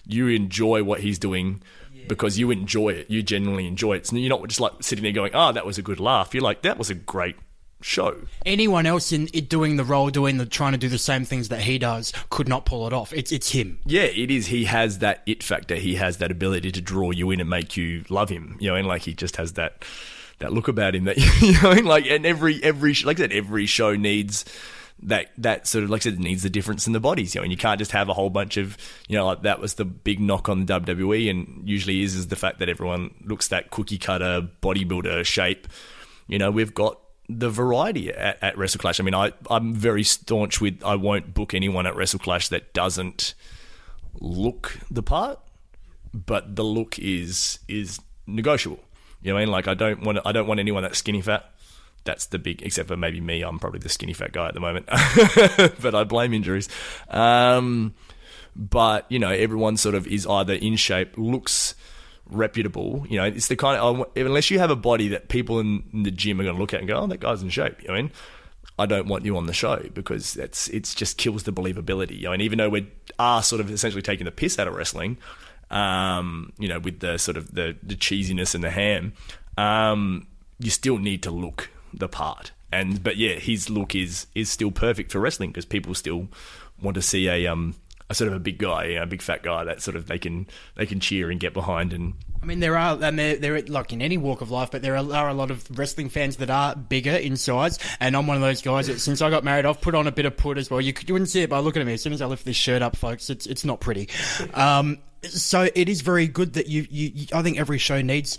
you enjoy what he's doing because you enjoy it, you genuinely enjoy it. So you're not just like sitting there going, that was a good laugh. You're like, that was a great show. Anyone else in it doing the role, trying to do the same things that he does, could not pull it off. It's him. Yeah, it is. He has that it factor. He has that ability to draw you in and make you love him. And like he just has that look about him that like, and every like I said, every show needs that sort of, like I said, needs the difference in the bodies, and you can't just have a whole bunch of, like that was the big knock on the WWE, and usually is the fact that everyone looks that cookie cutter bodybuilder shape. We've got the variety at Wrestle Clash. I mean, I'm very staunch with, I won't book anyone at Wrestle Clash that doesn't look the part, but the look is negotiable. You know what I mean? Like, I don't want anyone that's skinny fat. That's the big, except for maybe me. I'm probably the skinny fat guy at the moment, but I blame injuries. But everyone sort of is either in shape, looks reputable. It's the kind of, unless you have a body that people in the gym are going to look at and go, that guy's in shape. You know what I mean? I don't want you on the show because it's just kills the believability. And even though we are sort of essentially taking the piss out of wrestling, with the sort of the cheesiness and the ham, you still need to look the part. But his look is still perfect for wrestling because people still want to see a sort of a big guy, a big fat guy that sort of they can cheer and get behind. And I mean, there are, and they're like in any walk of life, but there are a lot of wrestling fans that are bigger in size, and I'm one of those guys that since I got married, I've put on a bit of put as well. You wouldn't see it by looking at me. As soon as I lift this shirt up, folks, it's not pretty. So it is very good that you I think every show needs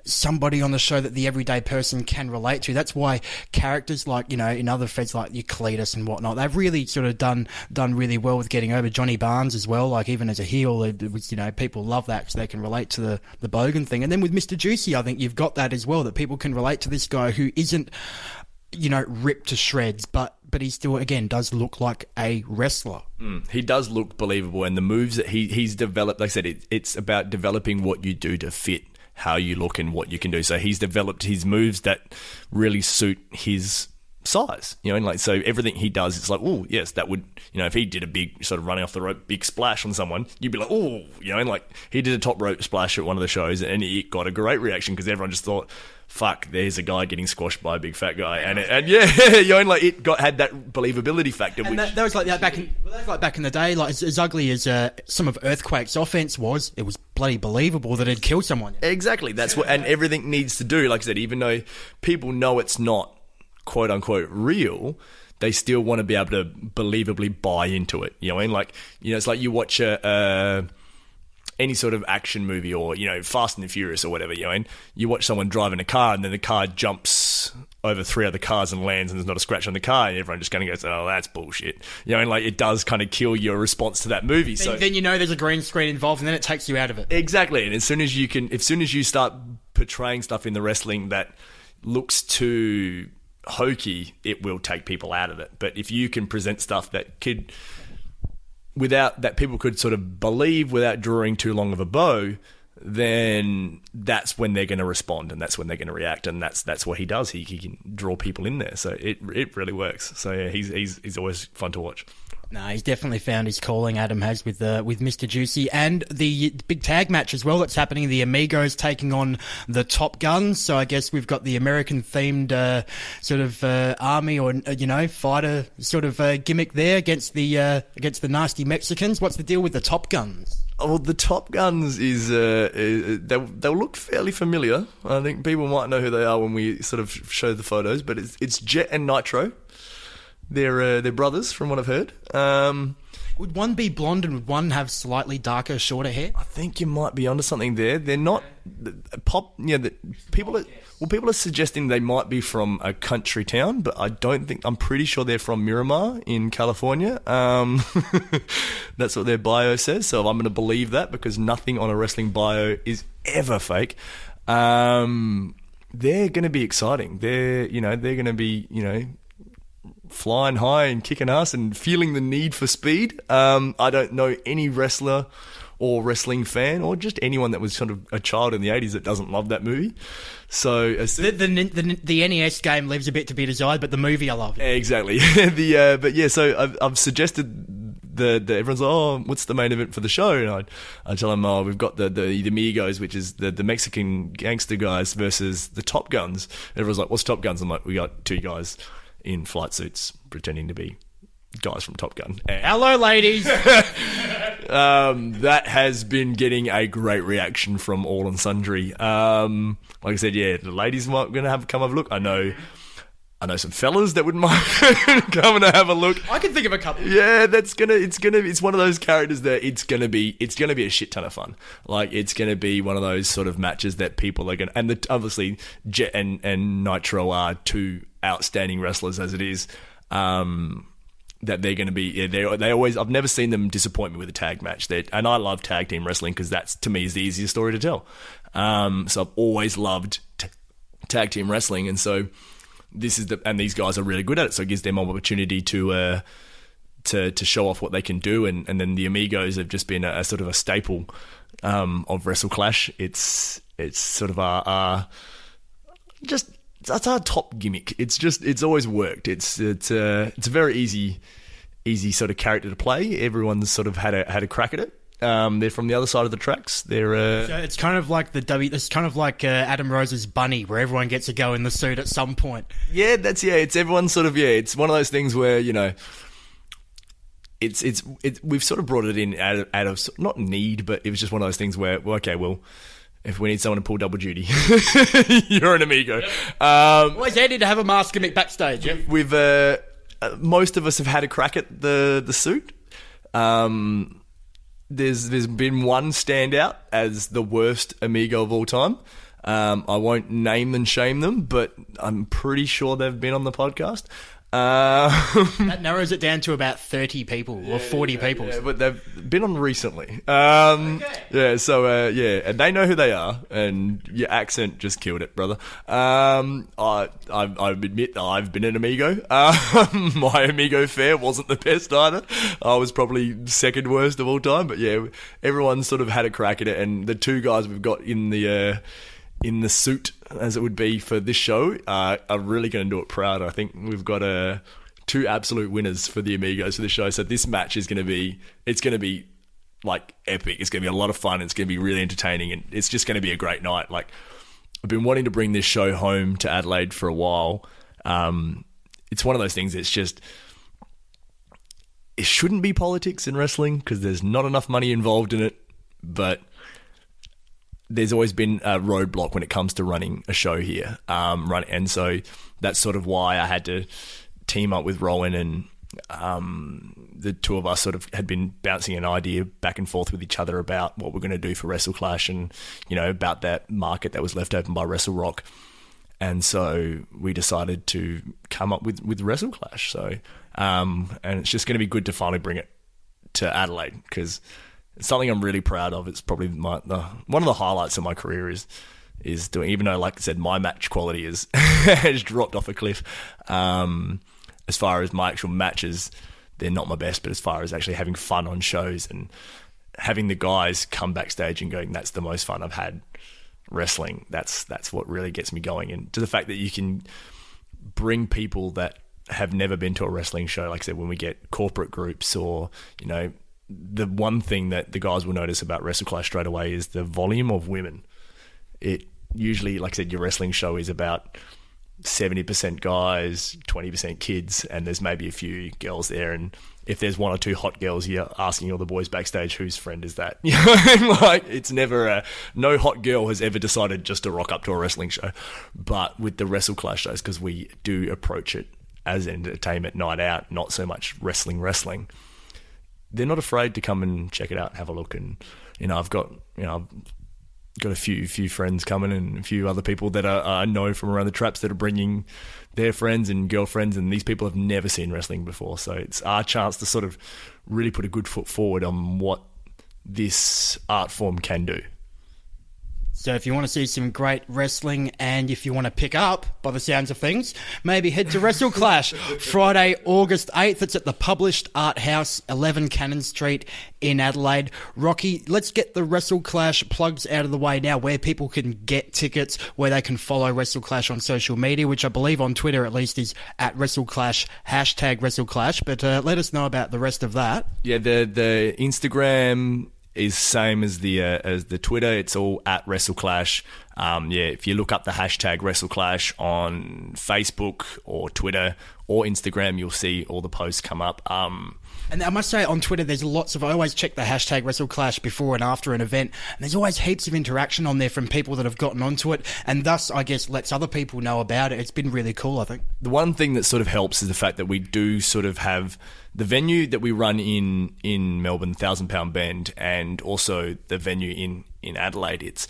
somebody on the show that the everyday person can relate to. That's why characters like, in other feds like Cletus and whatnot, they've really sort of done really well with getting over. Johnny Barnes as well, like even as a heel, it was, people love that because they can relate to the Bogan thing. And then with Mr. Juicy, I think you've got that as well, that people can relate to this guy who isn't, ripped to shreds, but he still, again, does look like a wrestler. He does look believable, and the moves that he's developed, like I said, it's about developing what you do to fit how you look and what you can do. So he's developed his moves that really suit his size, so everything he does, it's like, oh yes, that would, if he did a big sort of running off the rope, big splash on someone, you'd be like, oh, like he did a top rope splash at one of the shows and it got a great reaction because everyone just thought, fuck, there's a guy getting squashed by a big fat guy, and it had that believability factor. And that was like that back in the day, like as ugly as some of Earthquake's offense was, it was bloody believable that it'd kill someone. Exactly, that's what, and everything needs to do. Like I said, even though people know it's not quote unquote real, they still want to be able to believably buy into it. It's like you watch any sort of action movie or, Fast and the Furious or whatever, and you watch someone driving a car and then the car jumps over 3 other cars and lands and there's not a scratch on the car and everyone just kind of goes, oh, that's bullshit. It does kind of kill your response to that movie. Then there's a green screen involved and then it takes you out of it. Exactly. And as soon as you start portraying stuff in the wrestling that looks too hokey, it will take people out of it. But if you can present stuff that people could sort of believe without drawing too long of a bow, then that's when they're going to respond and that's when they're going to react, and that's what he does. He can draw people in there, so it really works. So yeah, he's always fun to watch. No, he's definitely found his calling, Adam has, with Mr. Juicy, and the big tag match as well that's happening. The Amigos taking on the Top Guns. So I guess we've got the American-themed sort of army or fighter sort of gimmick there against the nasty Mexicans. What's the deal with the Top Guns? Oh, the Top Guns is they'll look fairly familiar. I think people might know who they are when we sort of show the photos, but it's Jet and Nitro. They're brothers, from what I've heard. Would one be blonde and would one have slightly darker, shorter hair? I think you might be onto something there. They're not people are suggesting they might be from a country town, but I'm pretty sure they're from Miramar in California. That's what their bio says, so I'm going to believe that because nothing on a wrestling bio is ever fake. They're going to be exciting. They're going to be, flying high and kicking ass and feeling the need for speed. I don't know any wrestler or wrestling fan or just anyone that was sort of a child in the 80s that doesn't love that movie. So the NES game leaves a bit to be desired, but the movie I love. Exactly. So I've suggested everyone's like, oh, what's the main event for the show? And I tell them, oh, we've got the Amigos, which is the Mexican gangster guys versus the Top Guns. Everyone's like, what's Top Guns? I'm like, we got 2 guys in flight suits pretending to be guys from Top Gun. And hello, ladies. That has been getting a great reaction from all and sundry. Like I said, yeah, the ladies might going to come have a look. I know some fellas that wouldn't mind coming to have a look. I can think of a couple. Yeah, it's one of those characters that it's gonna be a shit ton of fun. Like it's gonna be one of those sort of matches that people are gonna, and obviously Jet and Nitro are 2 outstanding wrestlers as it is. That they're going to be, they always. I've never seen them disappoint me with a tag match. And I love tag team wrestling because that's, to me, is the easiest story to tell. So I've always loved tag team wrestling, and so this is and these guys are really good at it. So it gives them an opportunity to show off what they can do, and then the Amigos have just been a sort of a staple of Wrestle Clash. It's sort of that's our top gimmick. It's always worked. It's a very easy sort of character to play. Everyone's sort of had a crack at it. They're from the other side of the tracks. They're So it's kind of like It's kind of like Adam Rose's Bunny, where everyone gets to go in the suit at some point. Yeah, it's everyone's sort of It's one of those things where it's we've sort of brought it in out of not need, but it was just one of those things where if we need someone to pull double duty, you're an amigo. Always handy to have a mask gimmick backstage. Yeah? We've most of us have had a crack at the suit. There's been one standout as the worst amigo of all time. I won't name and shame them, but I'm pretty sure they've been on the podcast. That narrows it down to about 30 people or 40 people. Yeah, but they've been on recently. Yeah, so and they know who they are, and your accent just killed it, brother. I admit I've been an amigo. My amigo fare wasn't the best either. I was probably second worst of all time, but yeah, everyone sort of had a crack at it, and the two guys we've got in the suit, as it would be for this show, are really going to do it proud. I think we've got two absolute winners for the Amigos for the show. So this match is going to be like epic. It's going to be a lot of fun. It's going to be really entertaining, and it's just going to be a great night. Like, I've been wanting to bring this show home to Adelaide for a while. It's one of those things. It's just, it shouldn't be politics in wrestling because there's not enough money involved in it, but there's always been a roadblock when it comes to running a show here. And so that's sort of why I had to team up with Rowan, and the two of us sort of had been bouncing an idea back and forth with each other about what we're going to do for Wrestle Clash, and, about that market that was left open by Wrestle Rock. And so we decided to come up with Wrestle Clash. So, and it's just going to be good to finally bring it to Adelaide, because it's something I'm really proud of. It's probably one of the highlights of my career is doing, even though, like I said, my match quality has dropped off a cliff. As far as my actual matches, they're not my best, but as far as actually having fun on shows and having the guys come backstage and going, that's the most fun I've had wrestling, that's what really gets me going. And to the fact that you can bring people that have never been to a wrestling show, like I said, when we get corporate groups or, the one thing that the guys will notice about Wrestle Clash straight away is the volume of women. It usually, like I said, your wrestling show is about 70% guys, 20% kids, and there's maybe a few girls there. And if there's one or two hot girls, you're asking all the boys backstage, whose friend is that? Like, it's never no hot girl has ever decided just to rock up to a wrestling show. But with the Wrestle Clash shows, because we do approach it as an entertainment night out, not so much wrestling, they're not afraid to come and check it out and have a look. And I've got a few friends coming, and a few other people that I know from around the traps that are bringing their friends and girlfriends, and these people have never seen wrestling before. So it's our chance to sort of really put a good foot forward on what this art form can do. So if you want to see some great wrestling, and if you want to pick up, by the sounds of things, maybe head to Wrestle Clash Friday, August 8th. It's at the Published Art House, 11 Cannon Street in Adelaide. Rocky, let's get the Wrestle Clash plugs out of the way now, where people can get tickets, where they can follow Wrestle Clash on social media, which I believe on Twitter at least is at Wrestle Clash, hashtag Wrestle Clash. But let us know about the rest of that. Yeah, the Instagram is same as the Twitter. It's all at WrestleClash. If you look up the hashtag WrestleClash on Facebook or Twitter or Instagram, you'll see all the posts come up. And I must say, on Twitter, there's lots of... I always check the hashtag WrestleClash before and after an event, and there's always heaps of interaction on there from people that have gotten onto it, and thus, I guess, lets other people know about it. It's been really cool, I think. The one thing that sort of helps is the fact that we do sort of have the venue that we run in Melbourne, £1,000 Bend, and also the venue in Adelaide.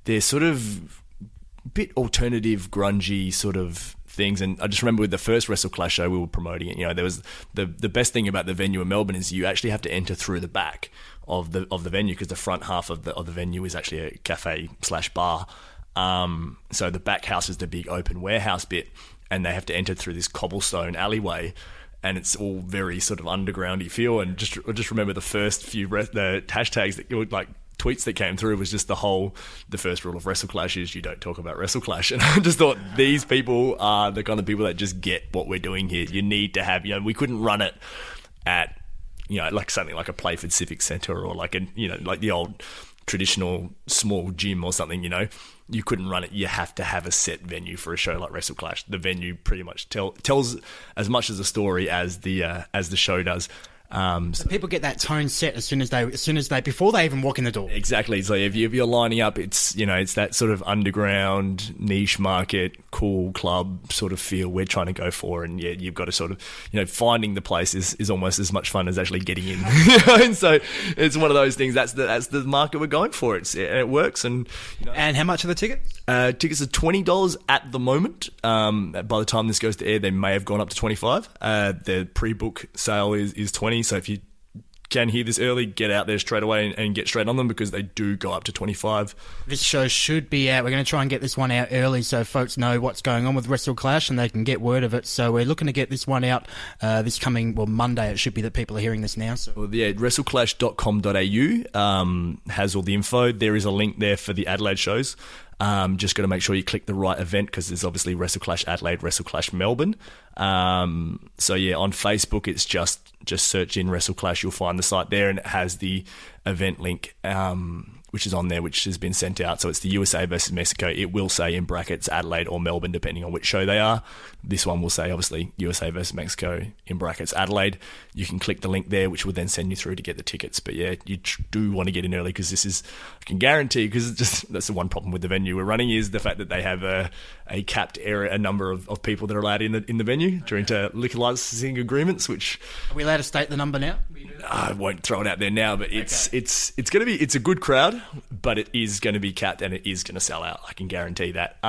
They're sort of a bit alternative, grungy sort of things. And I just remember with the first Wrestle Clash show, we were promoting it. There was the best thing about the venue in Melbourne is you actually have to enter through the back of the venue, because the front half of the venue is actually a cafe/bar. So the back house is the big open warehouse bit, and they have to enter through this cobblestone alleyway, and it's all very sort of undergroundy feel. And I just remember the first few the hashtags that you would like. Tweets that came through was just the first rule of Wrestle Clash is you don't talk about Wrestle Clash. And I just thought these people are the kind of people that just get what we're doing here. You need to have, we couldn't run it at, like something like a Playford Civic Centre or like like the old traditional small gym or something, you couldn't run it. You have to have a set venue for a show like Wrestle Clash. The venue pretty much tells as much as a story as the show does. So people get that tone set as soon as they before they even walk in the door. Exactly. So if you're lining up, it's it's that sort of underground niche market, cool club sort of feel we're trying to go for, and you've got to sort of finding the place is almost as much fun as actually getting in. And so it's one of those things. That's the market we're going for. It works. And and how much are the tickets? Tickets are $20 at the moment. By the time this goes to air, they may have gone up to $25. The pre-book sale is $20. So if you can hear this early, get out there straight away and get straight on them, because they do go up to $25. This show should be out. We're going to try and get this one out early so folks know what's going on with Wrestle Clash and they can get word of it. So we're looking to get this one out this coming, Monday. It should be that people are hearing this now. So. Well, wrestleclash.com.au has all the info. There is a link there for the Adelaide shows. Just got to make sure you click the right event, because there's obviously Wrestle Clash Adelaide, Wrestle Clash Melbourne. So yeah, on Facebook, it's just search in Wrestle Clash. You'll find the site there, and it has the event link, which is on there, which has been sent out. So it's the USA versus Mexico. It will say in brackets Adelaide or Melbourne, depending on which show they are. This one will say, obviously, USA versus Mexico in brackets Adelaide. You can click the link there, which will then send you through to get the tickets. But yeah, you do want to get in early, because this is, I can guarantee, because that's the one problem with the venue we're running, is the fact that they have a capped area, a number of people that are allowed in the venue during to liquor licensing agreements. Which, are we allowed to state the number now? I won't throw it out there now, but it's a good crowd, but it is going to be capped and it is going to sell out. I can guarantee that.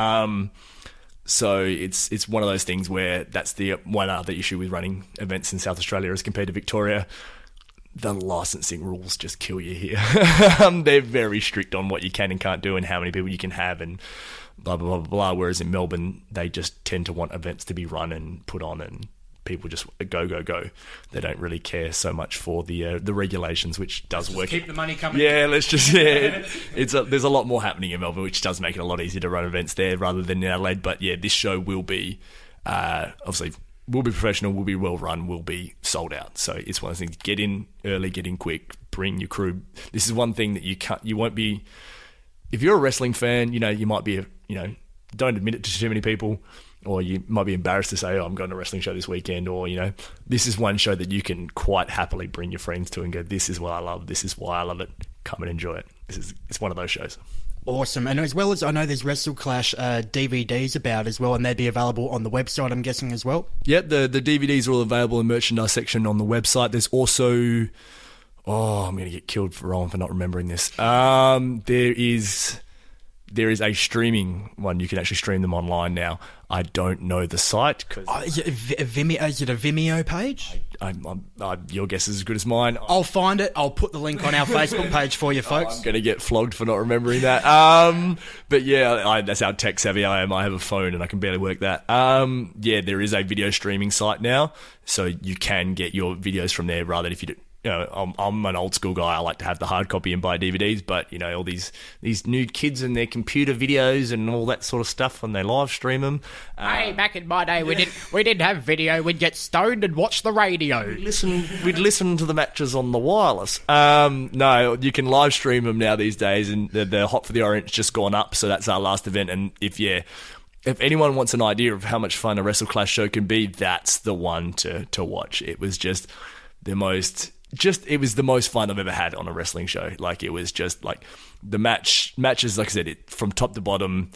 So it's one of those things where that's the one other issue with running events in South Australia as compared to Victoria. The licensing rules just kill you here. They're very strict on what you can and can't do and how many people you can have and blah, blah, blah, blah. Whereas in Melbourne, they just tend to want events to be run and put on, and people just go. They don't really care so much for the regulations, which does work. Keep the money coming. Yeah, there's a lot more happening in Melbourne, which does make it a lot easier to run events there rather than in Adelaide. But yeah, this show will be obviously will be professional, will be well run, will be sold out. So it's one of the things: get in early, get in quick, bring your crew. This is one thing that you won't be. If you're a wrestling fan, you might be don't admit it to too many people. Or you might be embarrassed to say, I'm going to a wrestling show this weekend. Or, this is one show that you can quite happily bring your friends to and go, this is what I love. This is why I love it. Come and enjoy it. It's one of those shows. Awesome. And as well as, I know there's Wrestle Clash DVDs about as well, and they'd be available on the website, I'm guessing, as well? Yeah, the DVDs are all available in the merchandise section on the website. There's also... Oh, I'm going to get killed for not remembering this. There is a streaming one. You can actually stream them online now. I don't know the site. Is it a Vimeo page? Your guess is as good as mine. I'll find it. I'll put the link on our Facebook page for you, folks. I'm going to get flogged for not remembering that. But yeah, that's how tech savvy I am. I have a phone and I can barely work that. Yeah, there is a video streaming site now. So you can get your videos from there rather than if you do. I'm an old school guy. I like to have the hard copy and buy DVDs, but all these new kids and their computer videos and all that sort of stuff, and they live stream them. Hey, back in my day, we didn't have video. We'd get stoned and watch the radio. We'd listen to the matches on the wireless. No, you can live stream them now these days, and the Hot for the Orange just gone up. So that's our last event, and if anyone wants an idea of how much fun a Wrestle Clash show can be, that's the one to watch. It was just the most. It was the most fun I've ever had on a wrestling show. Like, it was just like the matches, like I said, from top to bottom,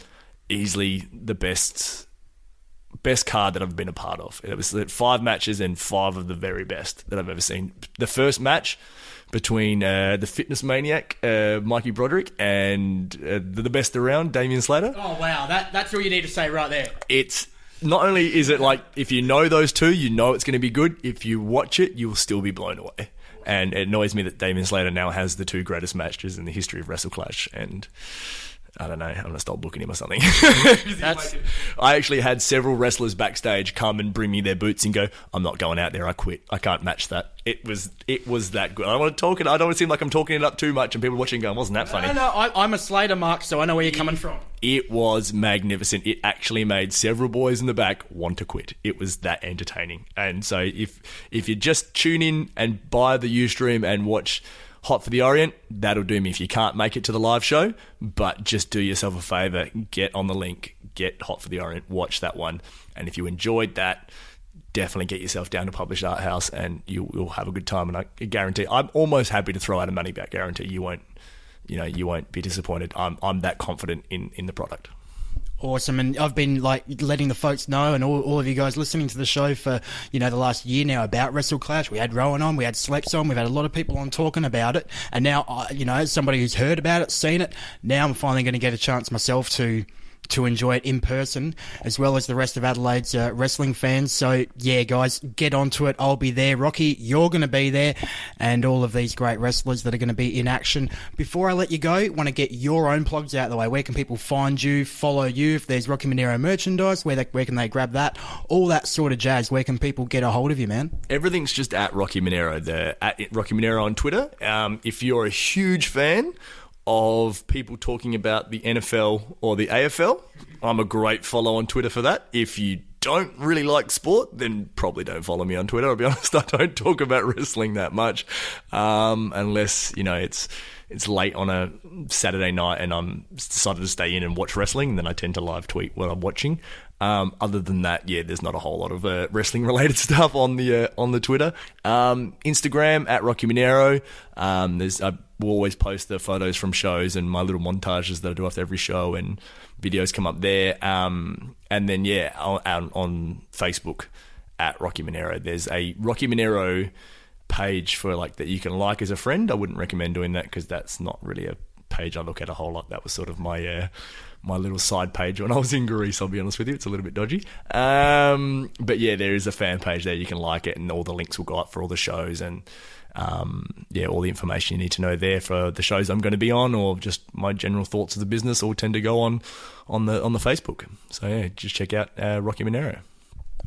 easily the best card that I've been a part of. It was 5 matches and 5 of the very best that I've ever seen. The first match between the fitness maniac, Mikey Broderick, and the best around, Damien Slater. Oh, wow. That's all you need to say right there. It's... Not only is it like, if you know those two, you know it's going to be good. If you watch it, you'll still be blown away. And it annoys me that Damien Slater now has the 2 greatest matches in the history of Wrestle Clash. And I don't know, I'm going to stop booking him or something. That's I actually had several wrestlers backstage come and bring me their boots and go, I'm not going out there, I quit. I can't match that. It was that good. I don't want to talk it. I don't want to seem like I'm talking it up too much and people watching going, wasn't that funny? No, I'm a Slater, Mark, so I know where you're coming from. It was magnificent. It actually made several boys in the back want to quit. It was that entertaining. And so if you just tune in and buy the Ustream and watch Hot for the Orient, that'll do me if you can't make it to the live show. But just do yourself a favour, get on the link, get Hot for the Orient, watch that one. And if you enjoyed that, definitely get yourself down to Published Art House and you'll have a good time. And I guarantee, I'm almost happy to throw out a money back guarantee. You won't be disappointed. I'm that confident in the product. Awesome, and I've been letting the folks know, and all of you guys listening to the show for the last year now about Wrestle Clash. We had Rowan on, we had Slex on, we've had a lot of people on talking about it, and now as somebody who's heard about it, seen it, now I'm finally going to get a chance myself to enjoy it in person, as well as the rest of Adelaide's wrestling fans. So yeah, guys, get onto it. I'll be there. Rocky, you're going to be there, and all of these great wrestlers that are going to be in action. Before I let you go, I want to get your own plugs out of the way. Where can people find you, follow you? If there's Rocky Menero merchandise, where can they grab that? All that sort of jazz. Where can people get a hold of you, man? Everything's just at Rocky Menero. At Rocky Menero on Twitter. If you're a huge fan of people talking about the NFL or the AFL, I'm a great follow on Twitter for that. If you don't really like sport, then probably don't follow me on Twitter. I'll be honest, I don't talk about wrestling that much, unless it's late on a Saturday night and I'm decided to stay in and watch wrestling, and then I tend to live tweet what I'm watching. Other than that, yeah, there's not a whole lot of wrestling related stuff on the Twitter. Instagram at Rocky Menero. We'll always post the photos from shows and my little montages that I do after every show, and videos come up there. And then on Facebook at Rocky Menero. There's a Rocky Menero page for that you can like as a friend. I wouldn't recommend doing that because that's not really a page I look at a whole lot. That was sort of my little side page when I was in Greece, I'll be honest with you. It's a little bit dodgy. But yeah, there is a fan page there. You can like it, and all the links will go up for all the shows, and all the information you need to know there for the shows I'm going to be on, or just my general thoughts of the business all tend to go on the Facebook. So yeah, just check out Rocky Menero.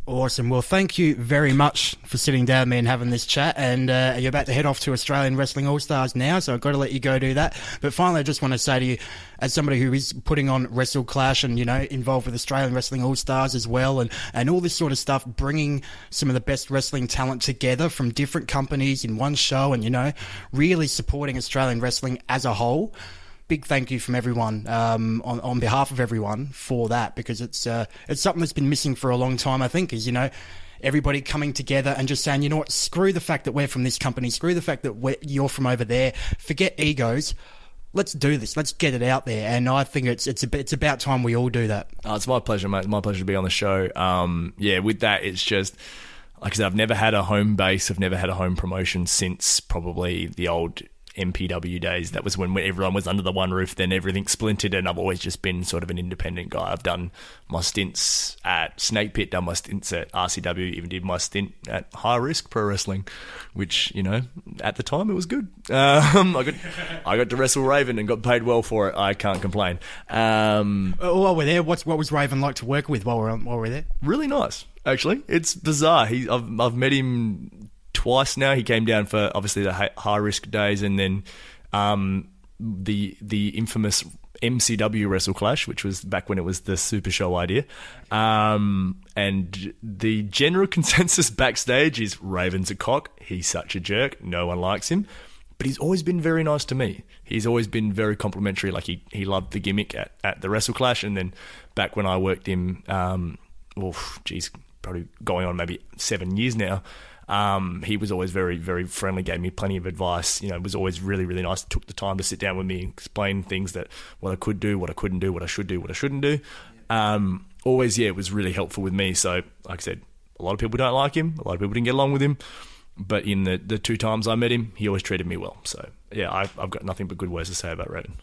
Awesome. Well, thank you very much for sitting down with me and having this chat. And you're about to head off to Australian Wrestling All-Stars now, so I've got to let you go do that. But finally, I just want to say to you, as somebody who is putting on Wrestle Clash and, involved with Australian Wrestling All-Stars as well, and all this sort of stuff, bringing some of the best wrestling talent together from different companies in one show and, really supporting Australian wrestling as a whole. Big thank you from everyone, on behalf of everyone, for that, because it's something that's been missing for a long time, I think, is, everybody coming together and just saying, you know what, screw the fact that we're from this company, screw the fact that you're from over there, forget egos, let's do this, let's get it out there. And I think it's about time we all do that. Oh, it's my pleasure, mate. It's my pleasure to be on the show. With that, it's just, like I said, I've never had a home base, I've never had a home promotion since probably the old MPW days. That was when everyone was under the one roof, then everything splintered, and I've always just been sort of an independent guy. I've done my stints at Snake Pit, done my stints at RCW, even did my stint at High Risk Pro Wrestling, which, at the time it was good. I got to wrestle Raven and got paid well for it. I can't complain. While we're there, what was Raven like to work with while we're there? Really nice, actually. It's bizarre. I've met him twice now. He came down for obviously the high risk days, and then the infamous MCW Wrestle Clash, which was back when it was the Super Show idea. And the general consensus backstage is Raven's a cock. He's such a jerk. No one likes him. But he's always been very nice to me. He's always been very complimentary. Like he loved the gimmick at the Wrestle Clash, and then back when I worked him, probably going on maybe 7 years now. He was always very, very friendly, gave me plenty of advice, was always really, really nice, took the time to sit down with me and explain things that what I could do, what I couldn't do, what I should do, what I shouldn't do. It was really helpful with me. So, like I said, a lot of people don't like him, a lot of people didn't get along with him, but in the 2 times I met him, he always treated me well. So, yeah, I've got nothing but good words to say about Raven.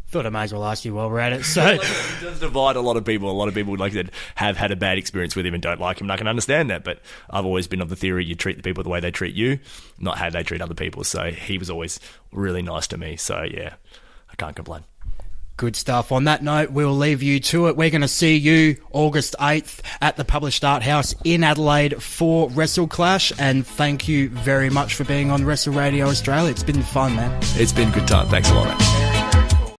Thought I may as well ask you while we're at it. So it does divide a lot of people. A lot of people, like I said, have had a bad experience with him and don't like him, and I can understand that. But I've always been of the theory you treat the people the way they treat you, not how they treat other people. So he was always really nice to me. So yeah, I can't complain. Good stuff. On that note, we'll leave you to it. We're going to see you August 8th at the Published Art House in Adelaide for Wrestle Clash. And thank you very much for being on Wrestle Radio Australia. It's been fun, man. It's been a good time. Thanks a lot, man.